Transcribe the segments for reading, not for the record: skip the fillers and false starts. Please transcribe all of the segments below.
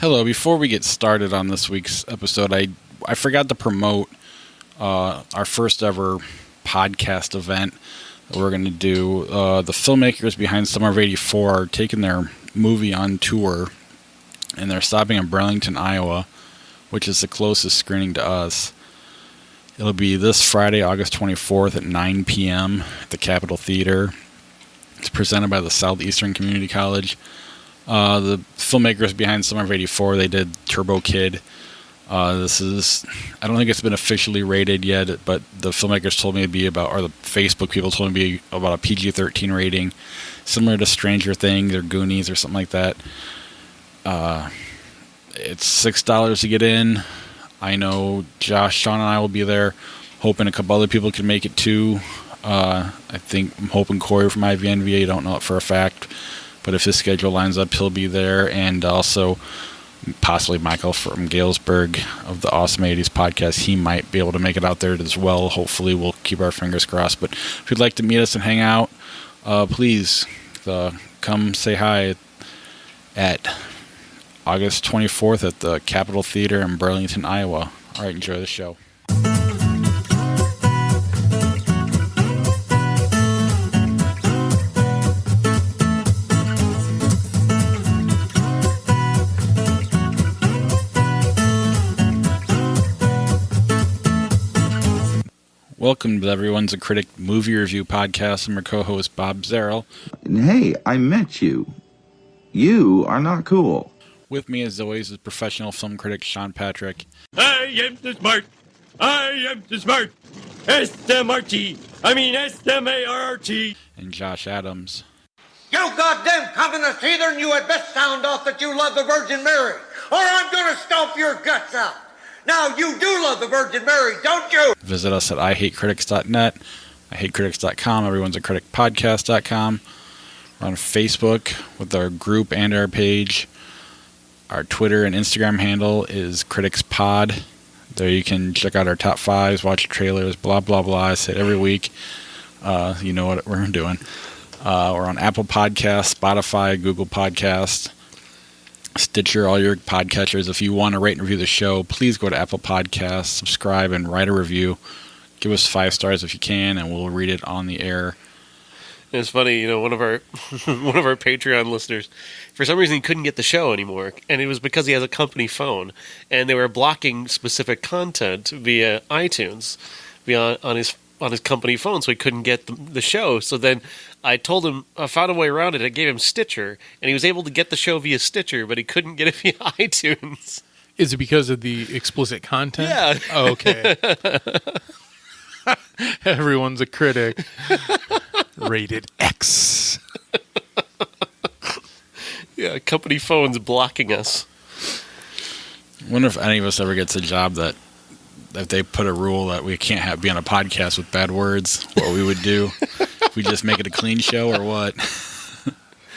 Hello. Before we get started on this week's episode, I forgot to promote our first ever podcast event that we're going to do. The filmmakers behind Summer of '84 are taking their movie on tour, and they're stopping in Burlington, Iowa, which is the closest screening to us. It'll be this Friday, August 24th at 9 p.m. at the Capitol Theater. It's presented by the Southeastern Community College. The filmmakers behind Summer of '84, they did Turbo Kid. I don't think it's been officially rated yet, but the filmmakers told me it'd be about, or the Facebook people told me it'd be about a PG-13 rating, similar to Stranger Things or Goonies or something like that. It's $6 to get in. I know Josh, Sean, and I will be there. Hoping a couple other people can make it too. I'm hoping Corey from IVNVA. I don't know it for a fact, but if his schedule lines up, he'll be there. And also possibly Michael from Galesburg of the Awesome 80s podcast. He might be able to make it out there as well. Hopefully, we'll keep our fingers crossed. But if you'd like to meet us and hang out, please come say hi at August 24th at the Capitol Theater in Burlington, Iowa. All right, enjoy the show. Welcome to Everyone's a Critic movie review podcast. I'm your co-host, Bob Zarrell. Hey, I met you. You are not cool. With me, as always, is professional film critic Sean Patrick. I am too smart. I am too smart. S-M-R-T. I mean S-M-A-R-R-T. And Josh Adams. You goddamn communist heathen, you had best sound off that you love the Virgin Mary, or I'm gonna stomp your guts out. Now, you do love the Virgin Mary, don't you? Visit us at ihatecritics.net, ihatecritics.com, everyone's a critic podcast.com. We're on Facebook with our group and our page. Our Twitter and Instagram handle is CriticsPod. There you can check out our top fives, watch trailers, blah, blah, blah. I say it every week. You know what we're doing. We're on Apple Podcasts, Spotify, Google Podcasts, Stitcher, all your podcatchers. If you want to rate and review the show, please go to Apple Podcasts, subscribe, and write a review. Give us 5 stars if you can, and we'll read it on the air. It's funny, one of our Patreon listeners, for some reason he couldn't get the show anymore, and it was because he has a company phone, and they were blocking specific content via iTunes, on his company phone, so he couldn't get the show. So then I told him, I found a way around it. I gave him Stitcher, and he was able to get the show via Stitcher, but he couldn't get it via iTunes. Is it because of the explicit content? Yeah. Oh, okay. Everyone's a critic. Rated X. Yeah, company phone's blocking us. I wonder if any of us ever gets a job that if they put a rule that we can't be on a podcast with bad words, what we would do. If we just make it a clean show or what.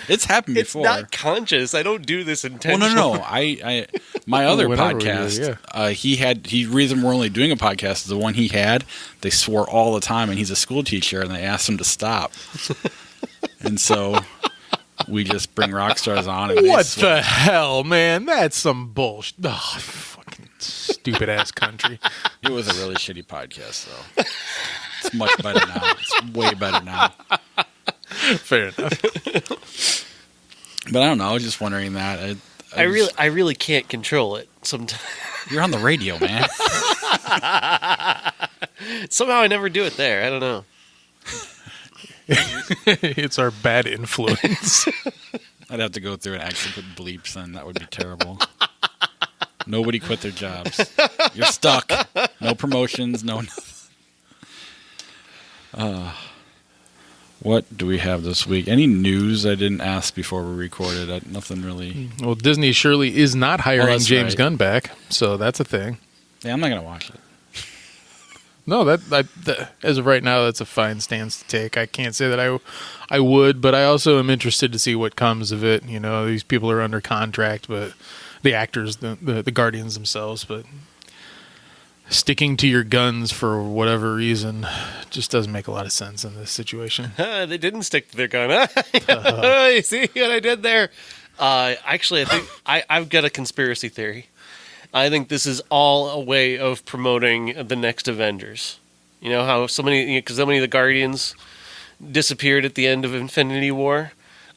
It's happened before. It's not conscious. I don't do this intentionally. Well, no. My other podcast, reason we're only doing a podcast is the one he had, they swore all the time, and he's a school teacher, and they asked him to stop. And so we just bring rock stars on. And what the hell, man? That's some bullshit. Oh, fucking stupid-ass country. It was a really shitty podcast, though. It's much better now. It's way better now. Fair enough. But I don't know. I was just wondering that. I really can't control it sometimes. You're on the radio, man. Somehow I never do it there. I don't know. It's our bad influence. I'd have to go through and actually put bleeps in. That would be terrible. Nobody quit their jobs. You're stuck. No promotions, no nothing. What do we have this week? Any news I didn't ask before we recorded? Nothing really. Well, Disney surely is not hiring James right. Gunn back, so that's a thing. Yeah, I'm not going to watch it. No, that as of right now, that's a fine stance to take. I can't say that I would, but I also am interested to see what comes of it. These people are under contract, but the actors, the Guardians themselves, but sticking to your guns for whatever reason just doesn't make a lot of sense in this situation. They didn't stick to their gun. You see what I did there? Actually, I think I've got a conspiracy theory. I think this is all a way of promoting the next Avengers. You know how because so many of the Guardians disappeared at the end of Infinity War.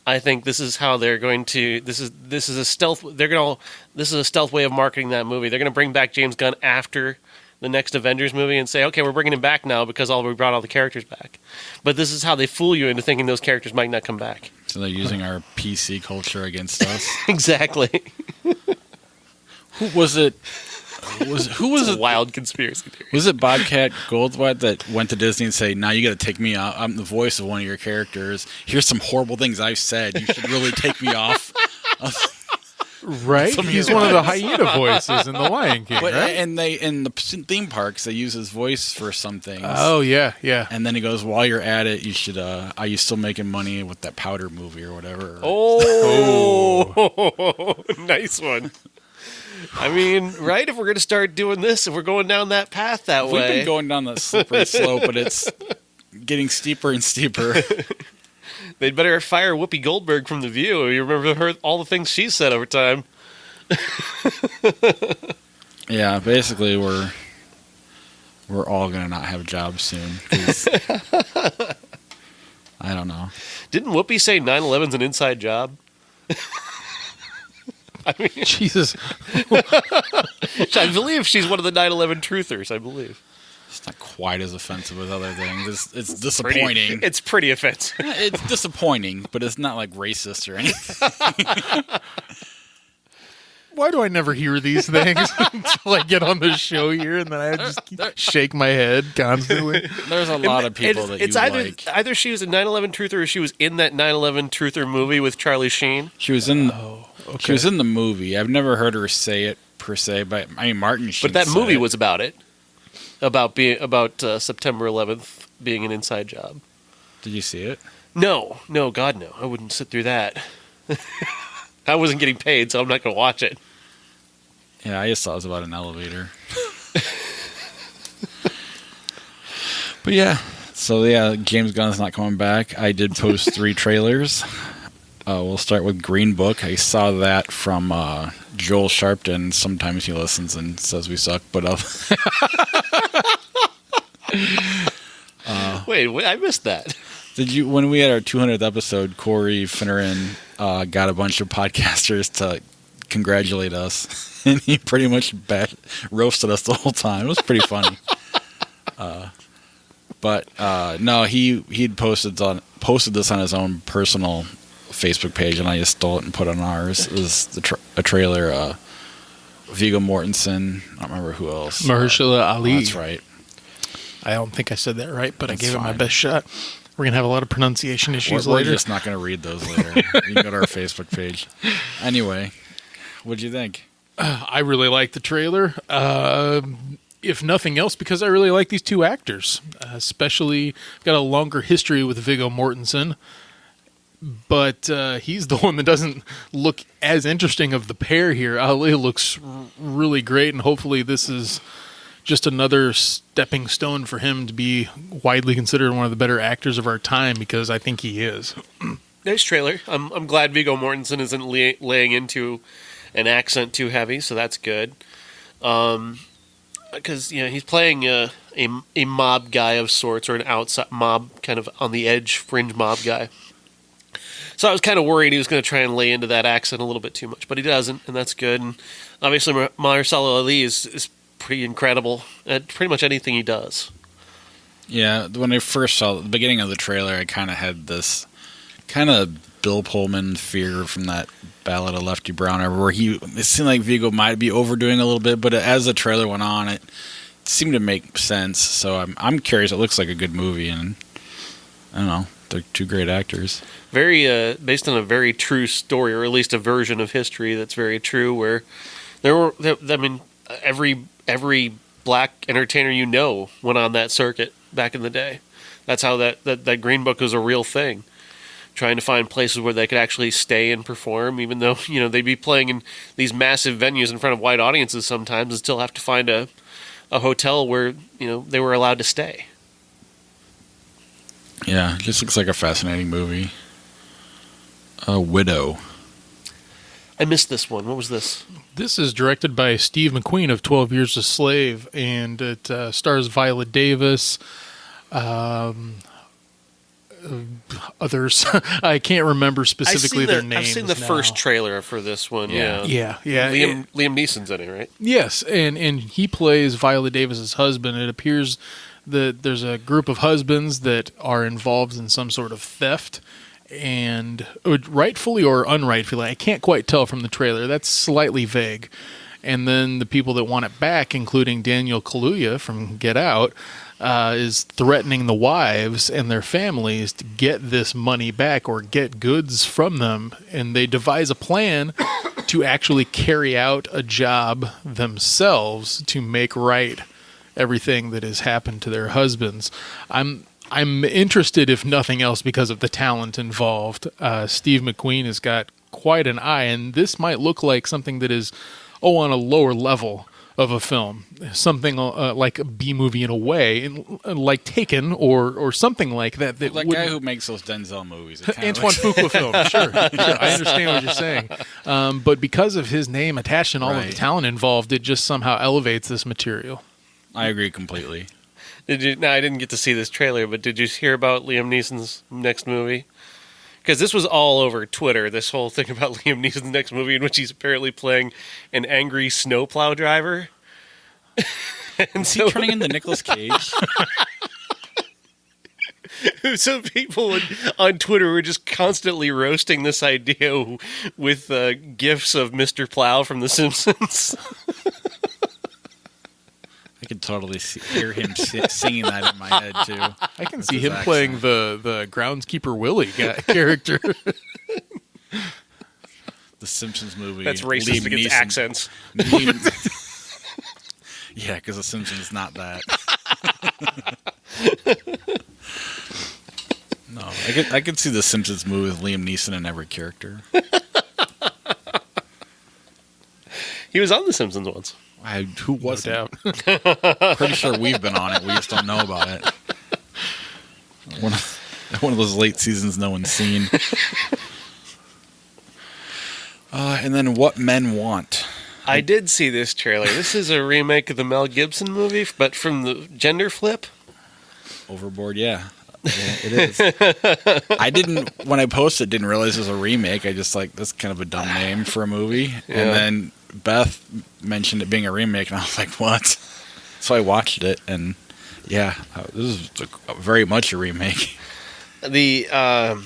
I think this is how they're going to. This is a stealth. This is a stealth way of marketing that movie. They're going to bring back James Gunn after the next Avengers movie and say, okay, we're bringing him back now because we brought all the characters back. But this is how they fool you into thinking those characters might not come back. So they're using our PC culture against us. Exactly. Who was it? Who was it? Wild conspiracy theory. Was it Bobcat Goldthwait that went to Disney and said, "Now you got to take me out. I'm the voice of one of your characters. Here's some horrible things I've said. You should really take me off." Right? He's one of the hyena voices in The Lion King, But, right? and in the theme parks, they use his voice for some things. Oh, yeah. And then he goes, "While you're at it, you should. Are you still making money with that Powder movie or whatever?" Oh, nice one. I mean, right? If we're going to start doing this, if we're going down that path that way. We've been going down that slippery slope, but it's getting steeper and steeper. They'd better fire Whoopi Goldberg from The View. You remember all the things she said over time. Yeah, basically we're all going to not have jobs soon. 'Cause I don't know. Didn't Whoopi say 9/11's an inside job? I mean, Jesus. I believe she's one of the 9/11 truthers, I believe. It's not quite as offensive as other things. It's disappointing. It's pretty offensive. It's disappointing, but it's not like racist or anything. Why do I never hear these things until I get on the show here and then I just shake my head constantly? There's a lot of people that it's you either, like. Either she was a 9/11 truther or she was in that 9/11 truther movie with Charlie Sheen. She was in. She was in the movie. I've never heard her say it per se, but I mean Martin Sheen. But that said movie it. was about it. About September 11th being an inside job. Did you see it? No, God no. I wouldn't sit through that. I wasn't getting paid, so I'm not going to watch it. Yeah, I just thought it was about an elevator. But yeah, so yeah, James Gunn's not coming back. I did post 3 trailers. We'll start with Green Book. I saw that from Joel Sharpton. Sometimes he listens and says we suck, but Wait, I missed that. did you? When we had our 200th episode, Corey Finneran got a bunch of podcasters to congratulate us, and he pretty much roasted us the whole time. It was pretty funny. But no, he'd posted this on his own personal Facebook page, and I just stole it and put it on ours. It was a trailer. Viggo Mortensen. I don't remember who else. Mahershala Ali. Oh, that's right. I don't think I said that right, but That's I gave it my fine. best shot. We're going to have a lot of pronunciation issues We're later. just not going to read those later. You can go to our Facebook page. Anyway, what'd you think? I really like the trailer. If nothing else, because I really like these 2 actors. Especially, I've got a longer history with Viggo Mortensen. But he's the one that doesn't look as interesting of the pair here. Ali looks really great, and hopefully this is just another stepping stone for him to be widely considered one of the better actors of our time, because I think he is. Nice trailer. I'm glad Viggo Mortensen isn't laying into an accent too heavy, so that's good. Because he's playing a mob guy of sorts, or an outside mob, kind of on the edge, fringe mob guy. So I was kind of worried he was going to try and lay into that accent a little bit too much, but he doesn't, and that's good. And obviously, Mahershala Ali is pretty incredible at pretty much anything he does. Yeah, when I first saw the beginning of the trailer, I kind of had this kind of Bill Pullman fear from that Ballad of Lefty Browner, where it seemed like Viggo might be overdoing a little bit, but as the trailer went on, it seemed to make sense. So I'm curious. It looks like a good movie, and I don't know. They're 2 great actors. Very based on a very true story, or at least a version of history that's very true. Where every black entertainer went on that circuit back in the day. That's how that Green Book was a real thing. Trying to find places where they could actually stay and perform, even though they'd be playing in these massive venues in front of wide audiences sometimes, and still have to find a hotel where they were allowed to stay. Yeah, it just looks like a fascinating movie. Widow. I missed this one. What was this? This is directed by Steve McQueen of 12 Years a Slave, and it stars Viola Davis, others. I can't remember specifically their names. I've seen the first trailer for this one. Yeah. Yeah. Liam Neeson's in it, right? Yes, and he plays Viola Davis's husband. It appears that there's a group of husbands that are involved in some sort of theft, and rightfully or unrightfully, I can't quite tell from the trailer. That's slightly vague. And then the people that want it back, including Daniel Kaluuya from Get Out, is threatening the wives and their families to get this money back or get goods from them. And they devise a plan to actually carry out a job themselves to make right everything that has happened to their husbands. I'm interested, if nothing else, because of the talent involved. Steve McQueen has got quite an eye, and this might look like something that is, on a lower level of a film, something like a B movie in a way, like Taken or something like that. That guy who makes those Denzel movies, Antoine Fuqua film. Sure, I understand what you're saying, but because of his name attached and all of the talent involved, it just somehow elevates this material. I agree completely. Now, I didn't get to see this trailer, but did you hear about Liam Neeson's next movie? Because this was all over Twitter, this whole thing about Liam Neeson's next movie, in which he's apparently playing an angry snowplow driver. Is he turning into Nicolas Cage? So people on Twitter were just constantly roasting this idea with gifs of Mr. Plow from The Simpsons. I could totally hear him singing that in my head, too. I can see him playing the groundskeeper Willie character. The Simpsons movie. That's racist against accents. Yeah, because The Simpsons is not that. No, I could see The Simpsons movie with Liam Neeson in every character. He was on The Simpsons once. Who wasn't? No doubt. Pretty sure we've been on it. We just don't know about it. One of those late seasons no one's seen. And then What Men Want. I did see this trailer. This is a remake of the Mel Gibson movie, but from the gender flip. Overboard, yeah. It is. I when I posted, didn't realize it was a remake. I just that's kind of a dumb name for a movie. Yeah. And then Beth mentioned it being a remake, and I was like, what? So I watched it, and yeah, this is very much a remake. I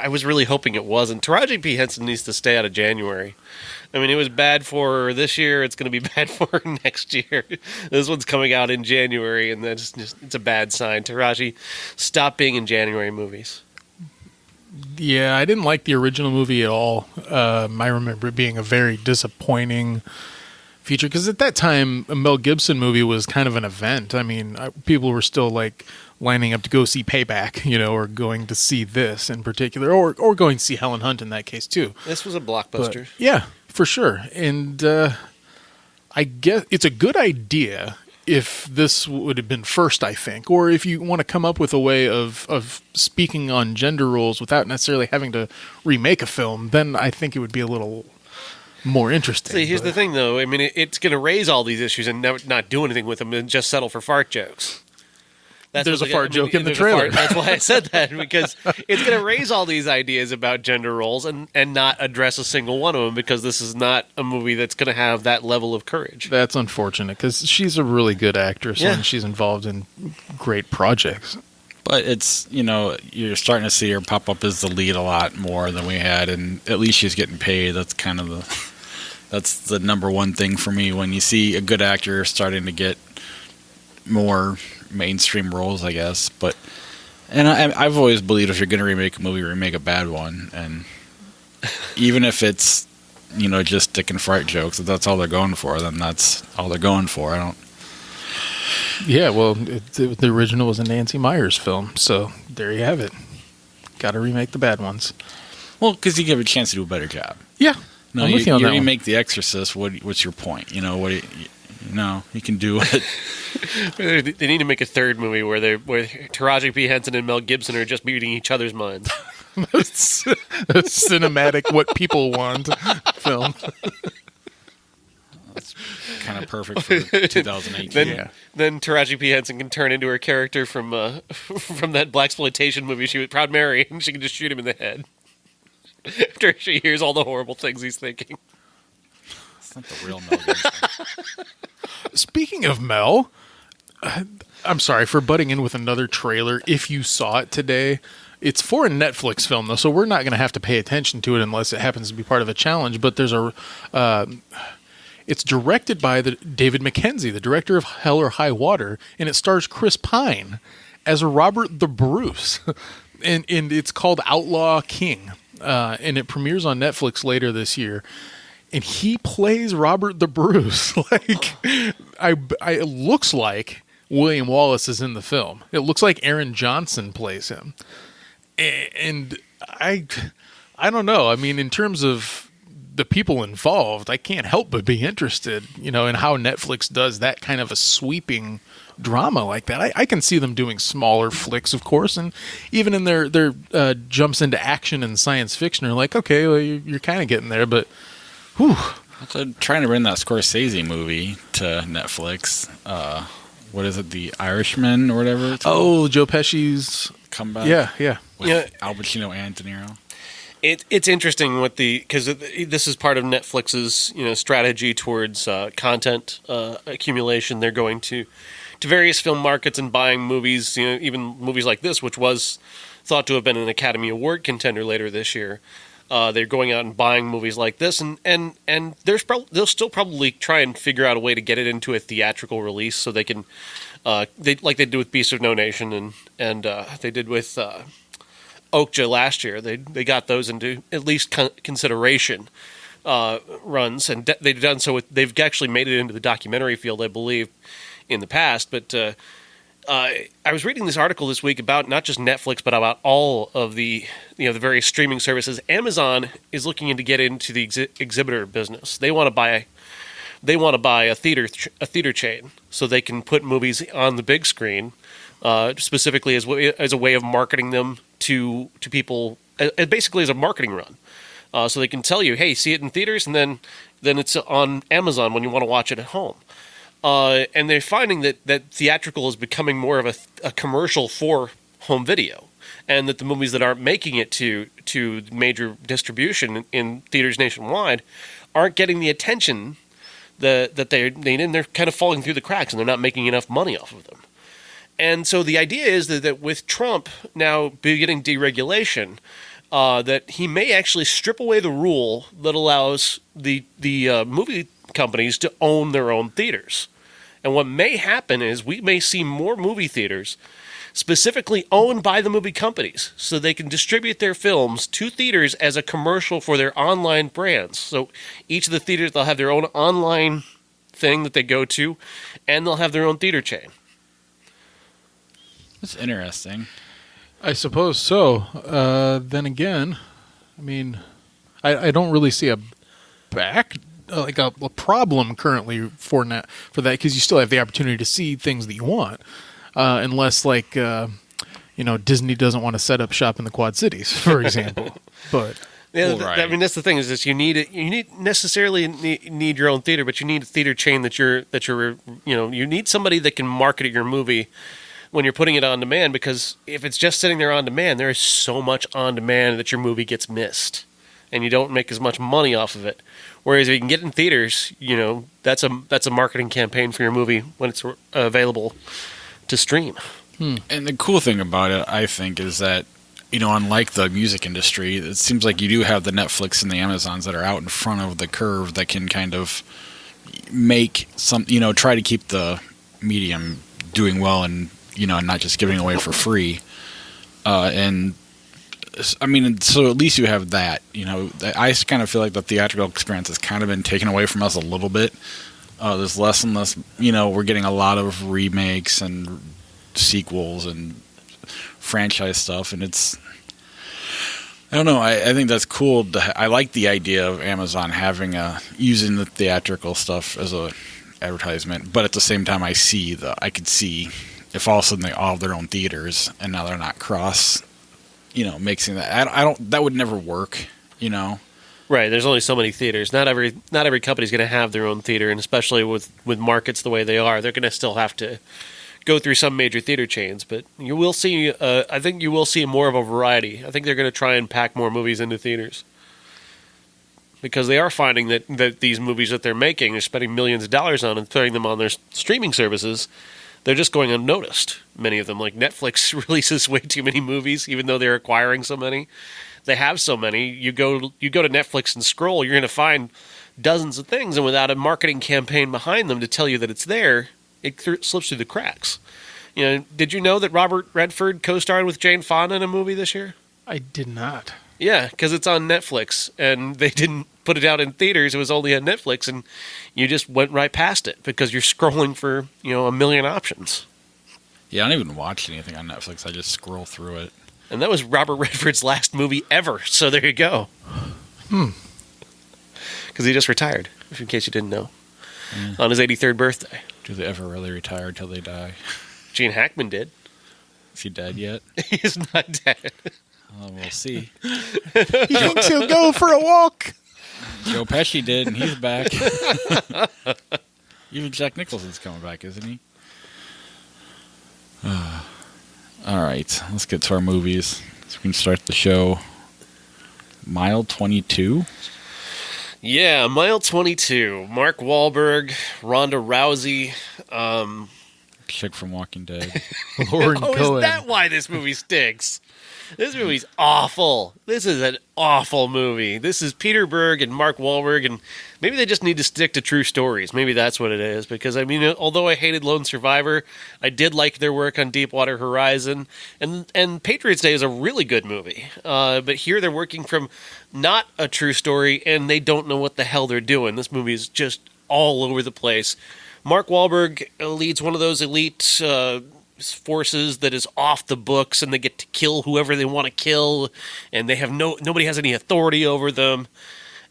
was really hoping it wasn't. Taraji P. Henson needs to stay out of January. I mean, it was bad for her this year. It's going to be bad for her next year. This one's coming out in January, and that's just it's a bad sign. Taraji, stop being in January movies. Yeah, I didn't like the original movie at all. I remember it being a very disappointing feature, because at that time, a Mel Gibson movie was kind of an event. I mean, people were still lining up to go see Payback, or going to see this in particular, or going to see Helen Hunt in that case too. This was a blockbuster. But, yeah, for sure. And I guess it's a good idea if this would have been first, I think, or if you want to come up with a way of speaking on gender roles without necessarily having to remake a film, then I think it would be a little more interesting. See, here's the thing, though. I mean, it's going to raise all these issues and not do anything with them and just settle for fart jokes. There's a fart joke in the trailer. That's why I said that, because it's going to raise all these ideas about gender roles and not address a single one of them, because this is not a movie that's going to have that level of courage. That's unfortunate, because she's a really good actress and she's involved in great projects. But it's, you're starting to see her pop up as the lead a lot more than we had, and at least she's getting paid. That's kind of that's the number one thing for me when you see a good actor starting to get more mainstream roles, I guess. But I've always believed if you're going to remake a movie, remake a bad one, and even if it's just dick and fart jokes, if that's all they're going for, then that's all they're going for. Yeah, well, the original was a Nancy Meyers film, so there you have it. Got to remake the bad ones. Well, because you give a chance to do a better job. Yeah, no, you remake The Exorcist. What's your point? You can do it. They need to make a third movie where Taraji P. Henson and Mel Gibson are just beating each other's minds. A cinematic, what people want film. Kind of perfect for 2018. Then Taraji P. Henson can turn into her character from that blaxploitation movie, Proud Mary, and she can just shoot him in the head after she hears all the horrible things he's thinking. It's not the real Mel Gibson. Speaking of Mel, I'm sorry for butting in with another trailer. If you saw it today, it's for a Netflix film, though, so we're not going to have to pay attention to it unless it happens to be part of a challenge. But there's it's directed by David Mackenzie, the director of Hell or High Water, and it stars Chris Pine as a Robert the Bruce. and it's called Outlaw King, and it premieres on Netflix later this year. And he plays Robert the Bruce. It looks like William Wallace is in the film. It looks like Aaron Johnson plays him. And I don't know. I mean, in terms of the people involved, I can't help but be interested, in how Netflix does that kind of a sweeping drama like that. I can see them doing smaller flicks, of course, and even in their jumps into action and science fiction are like, okay, well, you're kind of getting there, but whew. They're trying to bring that Scorsese movie to Netflix. What is it, The Irishman or whatever? Oh, Joe Pesci's comeback. Yeah. With Al Pacino and De Niro. It's interesting because this is part of Netflix's strategy towards content accumulation. They're going to various film markets and buying movies. Even movies like this, which was thought to have been an Academy Award contender later this year. They're going out and buying movies like this, and they'll still probably try and figure out a way to get it into a theatrical release, so they can, like they did with Beasts of No Nation, and they did with Okja last year. They got those into at least consideration runs, and they've done so. They've actually made it into the documentary field, I believe, in the past, but. I was reading this article this week about not just Netflix, but about all of the the various streaming services. Amazon is looking to get into the exhibitor business. They want to buy a theater chain so they can put movies on the big screen, specifically as a way of marketing them to people, basically as a marketing run. So they can tell you, hey, see it in theaters, and then it's on Amazon when you want to watch it at home. And they're finding that theatrical is becoming more of a commercial for home video, and that the movies that aren't making it to major distribution in theaters nationwide aren't getting the attention that they need, and they're kind of falling through the cracks, and they're not making enough money off of them. And so the idea is that with Trump now beginning deregulation, that he may actually strip away the rule that allows the movie companies to own their own theaters. And what may happen is we may see more movie theaters specifically owned by the movie companies, so they can distribute their films to theaters as a commercial for their online brands. So each of the theaters, they'll have their own online thing that they go to, and they'll have their own theater chain. That's interesting. I suppose so. Then again, I mean, I don't really see a problem currently for that, because you still have the opportunity to see things that you want, unless Disney doesn't want to set up shop in the Quad Cities, for example. But right. I mean, that's the thing, is that you need your own theater, but you need a theater chain that you need somebody that can market your movie when you're putting it on demand, because if it's just sitting there on demand, there is so much on demand that your movie gets missed, and you don't make as much money off of it. Whereas if you can get in theaters, that's a marketing campaign for your movie when it's available to stream. And the cool thing about it, I think, is that, unlike the music industry, it seems like you do have the Netflix and the Amazons that are out in front of the curve that can kind of make some, try to keep the medium doing well and, not just giving away for free. And I mean, so at least you have that. I kind of feel like the theatrical experience has kind of been taken away from us a little bit. There's less and less, we're getting a lot of remakes and sequels and franchise stuff, and it's, I don't know, I think that's cool. I like the idea of Amazon having using the theatrical stuff as a advertisement, but at the same time, I could see if all of a sudden they all have their own theaters and now they're not cross mixing that. I don't. That would never work. Right. There's only so many theaters. Not every company's going to have their own theater, and especially with markets the way they are, they're going to still have to go through some major theater chains. But you will see. I think you will see more of a variety. I think they're going to try and pack more movies into theaters because they are finding that these movies that they're making, they're spending millions of dollars on and throwing them on their streaming services. They're just going unnoticed. Many of them, like Netflix, releases way too many movies, even though they're acquiring so many. They have so many. You go to Netflix and scroll, you're going to find dozens of things, and without a marketing campaign behind them to tell you that it's there, it slips through the cracks. Did you know that Robert Redford co-starred with Jane Fonda in a movie this year? I did not. Yeah, because it's on Netflix, and they didn't put it out in theaters. It was only on Netflix, and you just went right past it because you're scrolling for a million options. Yeah, I don't even watch anything on Netflix. I just scroll through it. And that was Robert Redford's last movie ever, so there you go. Because he just retired, in case you didn't know, on his 83rd birthday. Do they ever really retire till they die? Gene Hackman did. Is he dead yet? He's not dead. We'll see. He thinks he'll go for a walk. Joe Pesci did, and he's back. Even Jack Nicholson's coming back, isn't he? All right, let's get to our movies. So we can start the show. Mile 22? Yeah, Mile 22. Mark Wahlberg, Ronda Rousey. Chick from Walking Dead. Lauren Cohen. Is that why this movie stinks? This movie's awful. This is an awful movie. This is Peter Berg and Mark Wahlberg, and maybe they just need to stick to true stories. Maybe that's what it is. Because, although I hated Lone Survivor, I did like their work on Deepwater Horizon, and Patriots Day is a really good movie. But here they're working from not a true story, and they don't know what the hell they're doing. This movie is just all over the place. Mark Wahlberg leads one of those elite forces that is off the books, and they get to kill whoever they want to kill, and they have nobody has any authority over them,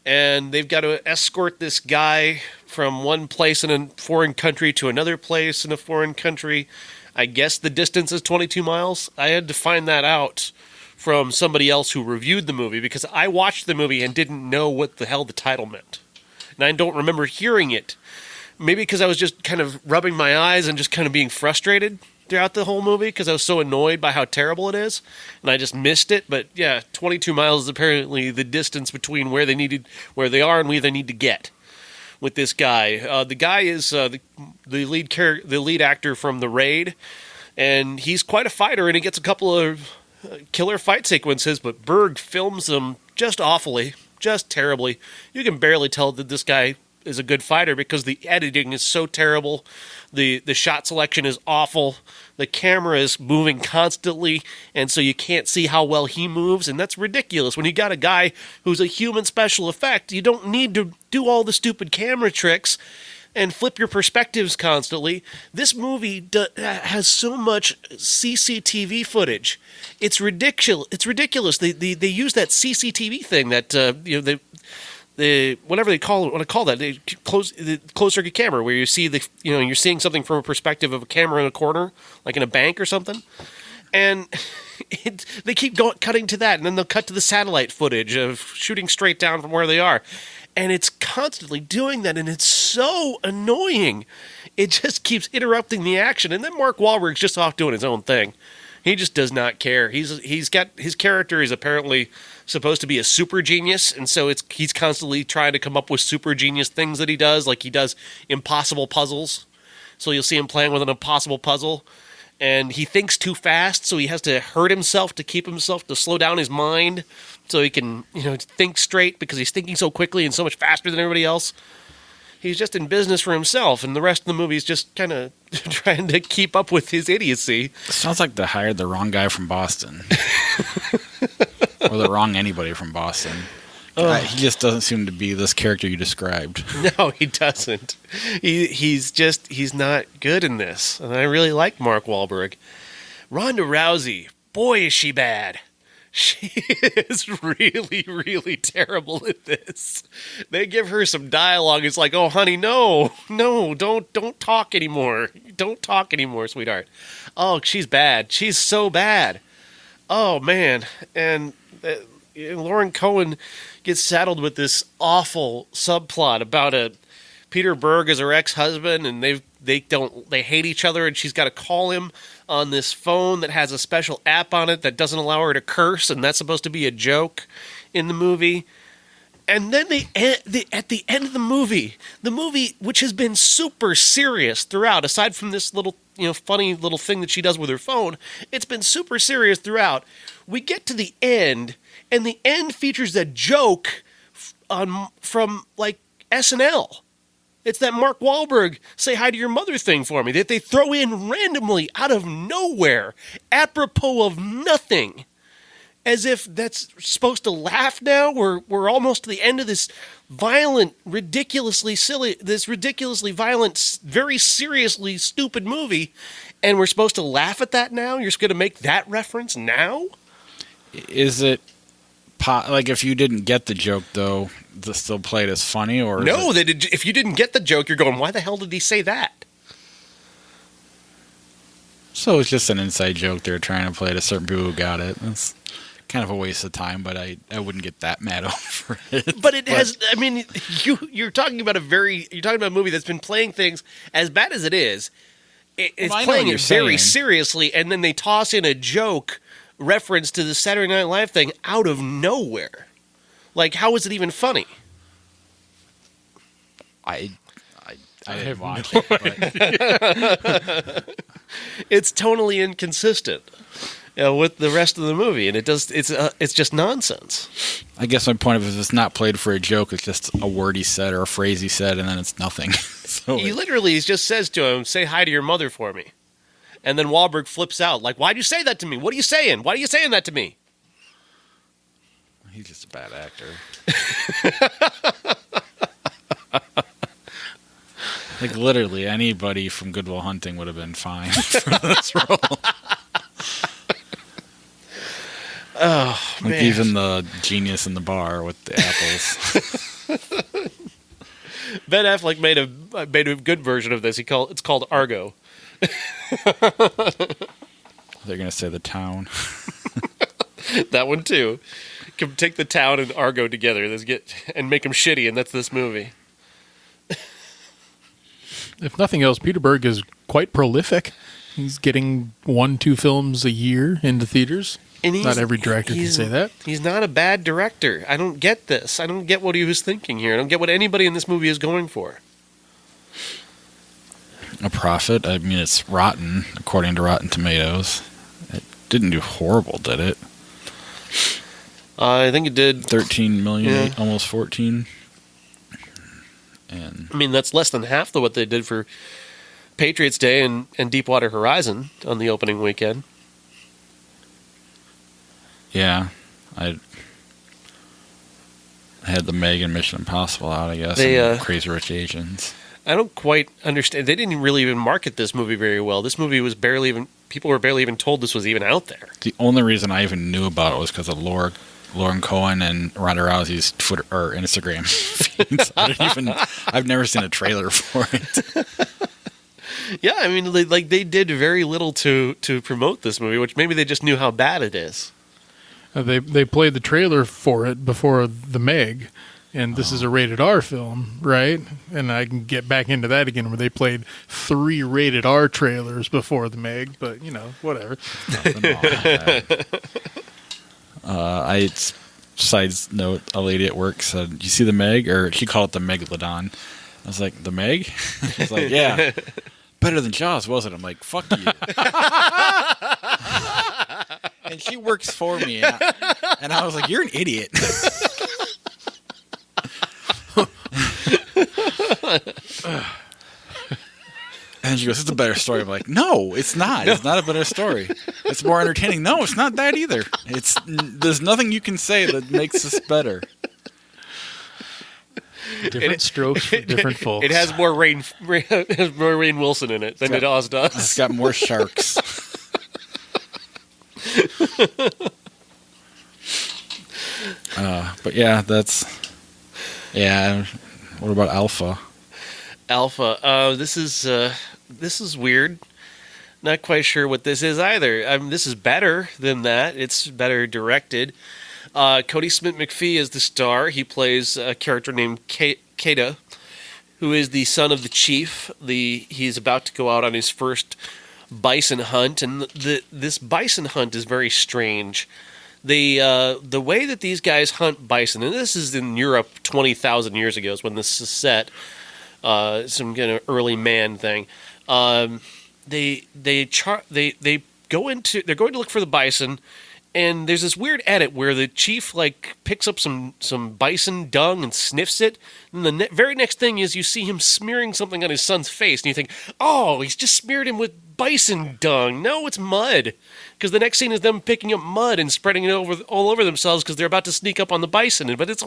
and they've got to escort this guy from one place in a foreign country to another place in a foreign country. I guess the distance is 22 miles. I had to find that out from somebody else who reviewed the movie because I watched the movie and didn't know what the hell the title meant, and I don't remember hearing it. Maybe because I was just kind of rubbing my eyes and just kind of being frustrated throughout the whole movie because I was so annoyed by how terrible it is, and I just missed it. But yeah, 22 miles is apparently the distance between where they are and where they need to get with this guy. The guy is the lead actor from The Raid, and he's quite a fighter, and he gets a couple of killer fight sequences, but Berg films them just awfully, just terribly. You can barely tell that this guy is a good fighter because the editing is so terrible. The shot selection is awful. The camera is moving constantly, and so you can't see how well he moves, and that's ridiculous. When you got a guy who's a human special effect, you don't need to do all the stupid camera tricks and flip your perspectives constantly. This movie has so much CCTV footage. It's ridiculous. It's ridiculous. They use that CCTV thing that whatever they call it, what I call that, the closed circuit camera, where you see you're seeing something from a perspective of a camera in a corner, like in a bank or something, and they keep cutting to that, and then they'll cut to the satellite footage of shooting straight down from where they are, and it's constantly doing that, and it's so annoying. It just keeps interrupting the action, and then Mark Wahlberg's just off doing his own thing. He just does not care. He's got his character is apparently supposed to be a super genius, and so he's constantly trying to come up with super genius things that he does, like he does impossible puzzles. So you'll see him playing with an impossible puzzle, and he thinks too fast, so he has to hurt himself to slow down his mind, so he can think straight because he's thinking so quickly and so much faster than everybody else. He's just in business for himself, and the rest of the movie is just kind of trying to keep up with his idiocy. Sounds like they hired the wrong guy from Boston. Or the wrong anybody from Boston. He just doesn't seem to be this character you described. No, he doesn't. He's not good in this. And I really like Mark Wahlberg. Ronda Rousey, boy, is she bad. She is really, really terrible at this. They give her some dialogue. It's like, oh, honey, no, don't talk anymore. Don't talk anymore, sweetheart. Oh, she's bad. She's so bad. Oh man, and Lauren Cohen gets saddled with this awful subplot about Peter Berg is her ex-husband, and they hate each other, and she's got to call him on this phone that has a special app on it that doesn't allow her to curse, and that's supposed to be a joke in the movie. And then at the end of the movie, which has been super serious throughout, aside from this little funny little thing that she does with her phone, it's been super serious throughout. We get to the end, and the end features a joke from like SNL. It's that Mark Wahlberg "say hi to your mother" thing for me that they throw in randomly out of nowhere, apropos of nothing, as if that's supposed to laugh now. We're almost to the end of this ridiculously violent, very seriously stupid movie, and we're supposed to laugh at that now? You're just going to make that reference now? Is it like if you didn't get the joke though, they still play it as funny, or no? If you didn't get the joke, you're going, why the hell did he say that? So it's just an inside joke they're trying to play to certain people who got it. That's kind of a waste of time, but I wouldn't get that mad over it. But it has. I mean, you're talking about a movie that's been playing things as bad as it is. It's playing it very seriously, and then they toss in a joke reference to the Saturday Night Live thing out of nowhere. Like, how is it even funny? I didn't watch it, but it's tonally inconsistent with the rest of the movie, and it's just nonsense. I guess my point is, if it's not played for a joke, it's just a word he said or a phrase he said, and then it's nothing. So he literally just says to him, "Say hi to your mother for me," and then Wahlberg flips out, like, "Why'd you say that to me? What are you saying? Why are you saying that to me?" He's just a bad actor. Like, literally, anybody from Good Will Hunting would have been fine for this role. Oh, like, man. even the genius in the bar with the apples. Ben Affleck made a good version of this. It's called Argo. They're going to say The Town. That one, too. Can take The Town and Argo together and make them shitty, and that's this movie. If nothing else, Peter Berg is quite prolific. He's getting 1-2 films a year into theaters. And not every director can say that. He's not a bad director. I don't get this. I don't get what he was thinking here. I don't get what anybody in this movie is going for. A profit? I mean, it's rotten, according to Rotten Tomatoes. It didn't do horrible, did it? I think it did 13 million, almost 14. And I mean, that's less than half of what they did for Patriots Day and Deepwater Horizon on the opening weekend. yeah, I had the Meg and Mission Impossible out, I guess, They, and Crazy Rich Asians. I don't quite understand. They didn't really even market this movie very well. This movie was people were barely even told this was even out there. The only reason I even knew about it was because of Lauren Cohen and Ronda Rousey's Twitter or Instagram feeds. I've never seen a trailer for it. Yeah, I mean, they did very little to promote this movie, which maybe they just knew how bad it is. They played the trailer for it before the Meg, and this is a rated R film, right? And I can get back into that again, where they played 3 rated R trailers before the Meg, but whatever. Side note, a lady at work said, "Did you see the Meg?" Or she called it the Megalodon. I was like, "The Meg?" She's like, "Yeah, better than Jaws, wasn't it?" I'm like, "Fuck you." And she works for me, and I was like, "You're an idiot." And she goes, "It's a better story." I'm like, "No, it's not. It's not a better story. It's more entertaining." No, it's not that either. There's nothing you can say that makes this better. Different strokes for different folks. It has more Rainn Wilson in it than Oz does. It's got more sharks. But yeah, what about Alpha? Alpha. This is weird. Not quite sure what this is either. This is better than that. It's better directed. Cody Smith McPhee is the star. He plays a character named Kada, who is the son of the chief. He's about to go out on his first bison hunt, and this bison hunt is very strange. The way that these guys hunt bison, and this is in Europe 20,000 years ago is when this is set, some kind of early man thing. They're going to look for the bison, and there's this weird edit where the chief picks up some bison dung and sniffs it, and the very next thing is you see him smearing something on his son's face, and you think, oh, he's just smeared him with bison dung. No, it's mud, because the next scene is them picking up mud and spreading it all over themselves because they're about to sneak up on the bison. But it's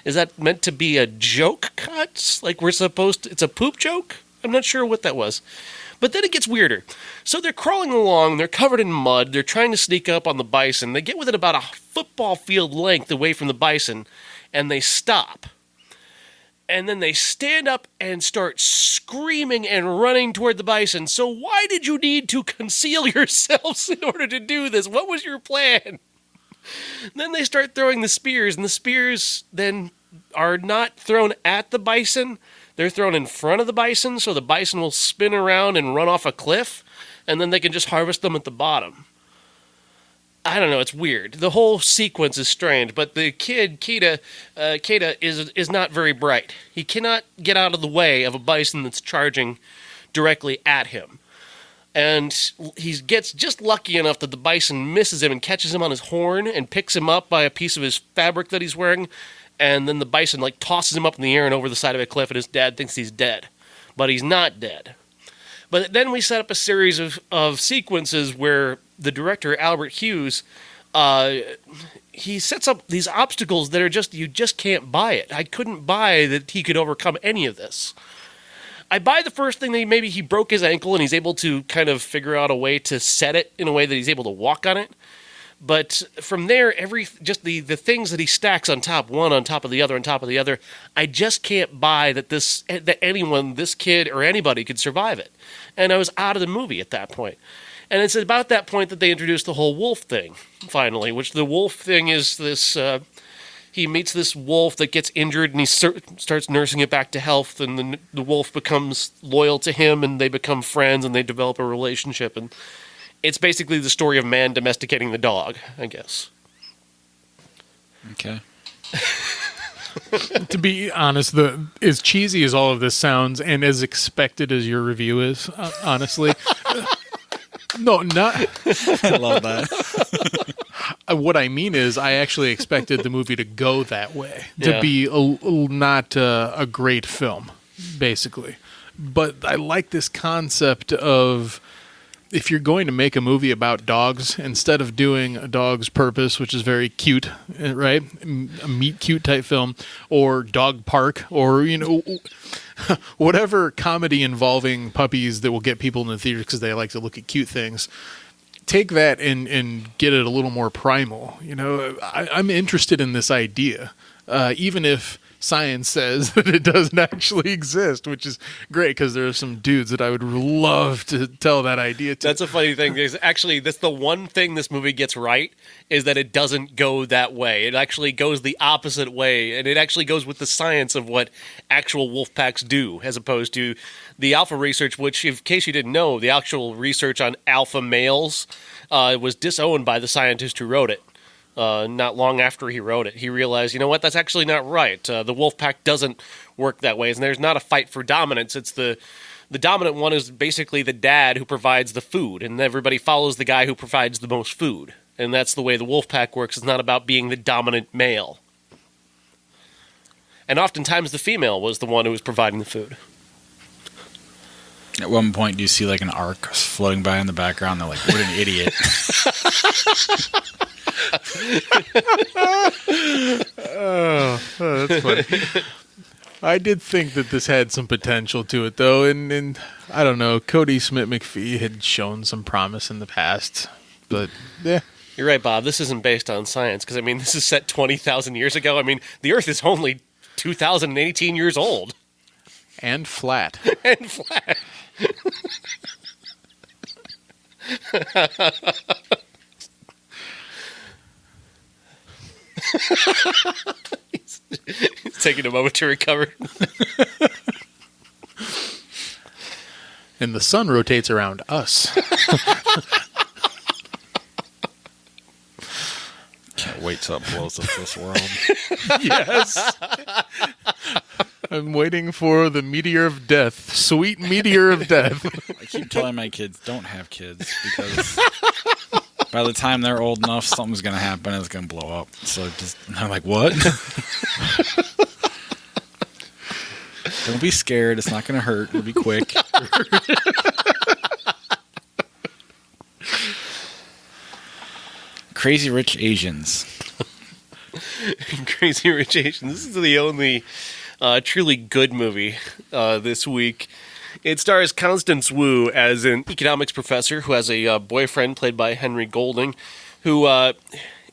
is that meant to be a joke cut? It's a poop joke? I'm not sure what that was. But then it gets weirder. So they're crawling along, they're covered in mud, they're trying to sneak up on the bison. They get within about a football field length away from the bison, and they stop. And then they stand up and start screaming and running toward the bison. So why did you need to conceal yourselves in order to do this? What was your plan? Then they start throwing the spears, and the spears then are not thrown at the bison. They're thrown in front of the bison, so the bison will spin around and run off a cliff, and then they can just harvest them at the bottom. I don't know, it's weird. The whole sequence is strange, but the kid, Kada, is not very bright. He cannot get out of the way of a bison that's charging directly at him. And he gets just lucky enough that the bison misses him and catches him on his horn and picks him up by a piece of his fabric that he's wearing. And then the bison tosses him up in the air and over the side of a cliff, and his dad thinks he's dead. But he's not dead. But then we set up a series of sequences where the director, Albert Hughes, he sets up these obstacles that are you just can't buy it. I couldn't buy that he could overcome any of this. I buy the first thing that maybe he broke his ankle and he's able to kind of figure out a way to set it in a way that he's able to walk on it. But from there, the things that he stacks on top, one on top of the other, on top of the other, I just can't buy that anyone, this kid or anybody, could survive it. And I was out of the movie at that point. And it's about that point that they introduced the whole wolf thing, finally, which the wolf thing is this, he meets this wolf that gets injured and he starts nursing it back to health, and the wolf becomes loyal to him and they become friends and they develop a relationship, and it's basically the story of man domesticating the dog, I guess. Okay. To be honest, as cheesy as all of this sounds and as expected as your review is, honestly, no, not. I love that. What I mean is, I actually expected the movie to go that way, to be not a great film, basically. But I like this concept of, if you're going to make a movie about dogs, instead of doing A Dog's Purpose, which is very cute, right? A meet cute type film, or Dog Park, or, whatever comedy involving puppies that will get people in the theater because they like to look at cute things, take that and get it a little more primal. I'm interested in this idea, even if science says that it doesn't actually exist, which is great because there are some dudes that I would love to tell that idea to. That's a funny thing. Actually, that's the one thing this movie gets right, is that it doesn't go that way. It actually goes the opposite way, and it actually goes with the science of what actual wolf packs do, as opposed to the alpha research, which, in case you didn't know, the actual research on alpha males was disowned by the scientist who wrote it. Not long after he wrote it, he realized, that's actually not right. The wolf pack doesn't work that way, and there's not a fight for dominance. It's the dominant one is basically the dad who provides the food, and everybody follows the guy who provides the most food. And that's the way the wolf pack works. It's not about being the dominant male. And oftentimes the female was the one who was providing the food. At one point, do you see an ark floating by in the background? They're like, what an idiot. That's funny. I did think that this had some potential to it, though, and I don't know, Cody Smith McPhee had shown some promise in the past, but yeah. You're right, Bob. This isn't based on science, because, this is set 20,000 years ago. The Earth is only 2,018 years old. And flat. And flat. He's taking a moment to recover. And the sun rotates around us. Can't wait till it blows up this world. Yes. I'm waiting for the meteor of death. Sweet meteor of death. I keep telling my kids, don't have kids, because by the time they're old enough, something's going to happen and it's going to blow up. So I'm like, what? Don't be scared. It's not going to hurt. It'll be quick. Crazy Rich Asians. Crazy Rich Asians. This is the only truly good movie this week. It stars Constance Wu as an economics professor who has a boyfriend played by Henry Golding, who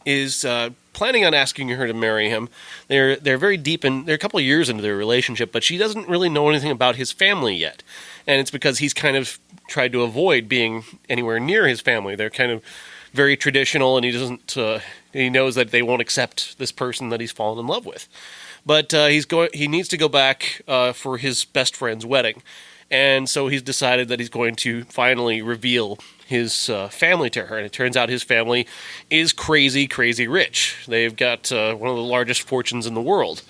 is planning on asking her to marry him. They're very deep in. They're a couple of years into their relationship, but she doesn't really know anything about his family yet, and it's because he's kind of tried to avoid being anywhere near his family. They're kind of very traditional, and he doesn't. He knows that they won't accept this person that he's fallen in love with. But he needs to go back for his best friend's wedding. And so he's decided that he's going to finally reveal his family to her. And it turns out his family is crazy, crazy rich. They've got one of the largest fortunes in the world.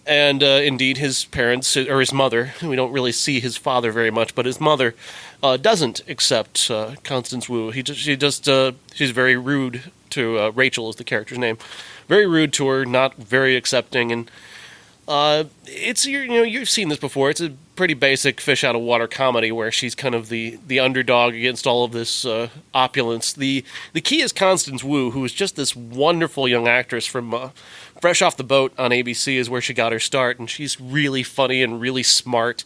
And indeed, his parents, or his mother, we don't really see his father very much, but his mother doesn't accept Constance Wu. She's very rude to Rachel is the character's name. Very rude to her, not very accepting, and it's you've seen this before. It's a pretty basic fish out of water comedy where she's kind of the underdog against all of this opulence. The key is Constance Wu, who is just this wonderful young actress from Fresh Off the Boat on ABC is where she got her start, and she's really funny and really smart,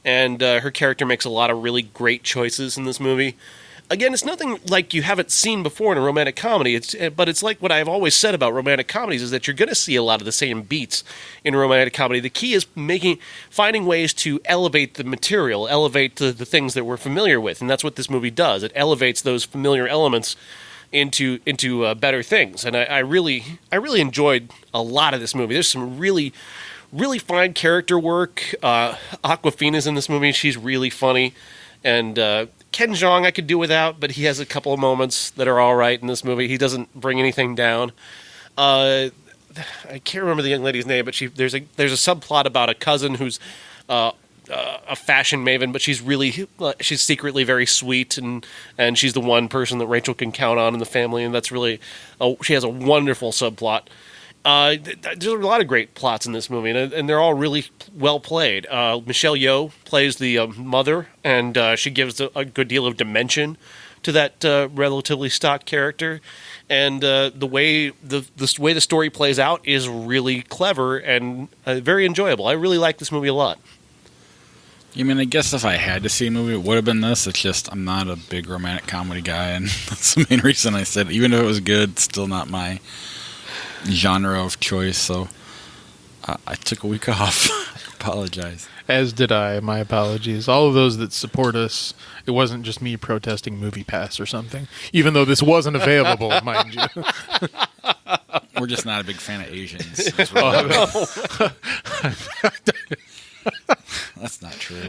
and her character makes a lot of really great choices in this movie. Again, it's nothing like you haven't seen before in a romantic comedy. But it's like what I've always said about romantic comedies is that you're going to see a lot of the same beats in a romantic comedy. The key is finding ways to elevate the material, elevate the things that we're familiar with, and that's what this movie does. It elevates those familiar elements into better things, and I really enjoyed a lot of this movie. There's some really fine character work. Awkwafina's in this movie; she's really funny, and Ken Jeong I could do without, but he has a couple of moments that are all right in this movie. He doesn't bring anything down. I can't remember the young lady's name, but there's a subplot about a cousin who's a fashion maven, but she's secretly very sweet, and she's the one person that Rachel can count on in the family, and that's really she has a wonderful subplot. There's a lot of great plots in this movie, and they're all really well played. Michelle Yeoh plays the mother, and she gives a good deal of dimension to that relatively stock character. And the way the story plays out is really clever and very enjoyable. I really like this movie a lot. I mean, I guess if I had to see a movie, it would have been this. It's just I'm not a big romantic comedy guy, and that's the main reason I said even if it was good, it's still not my genre of choice, so I took a week off. I apologize. As did I. My apologies. All of those that support us, it wasn't just me protesting Movie Pass or something, even though this wasn't available, mind you. We're just not a big fan of Asians. That's not true.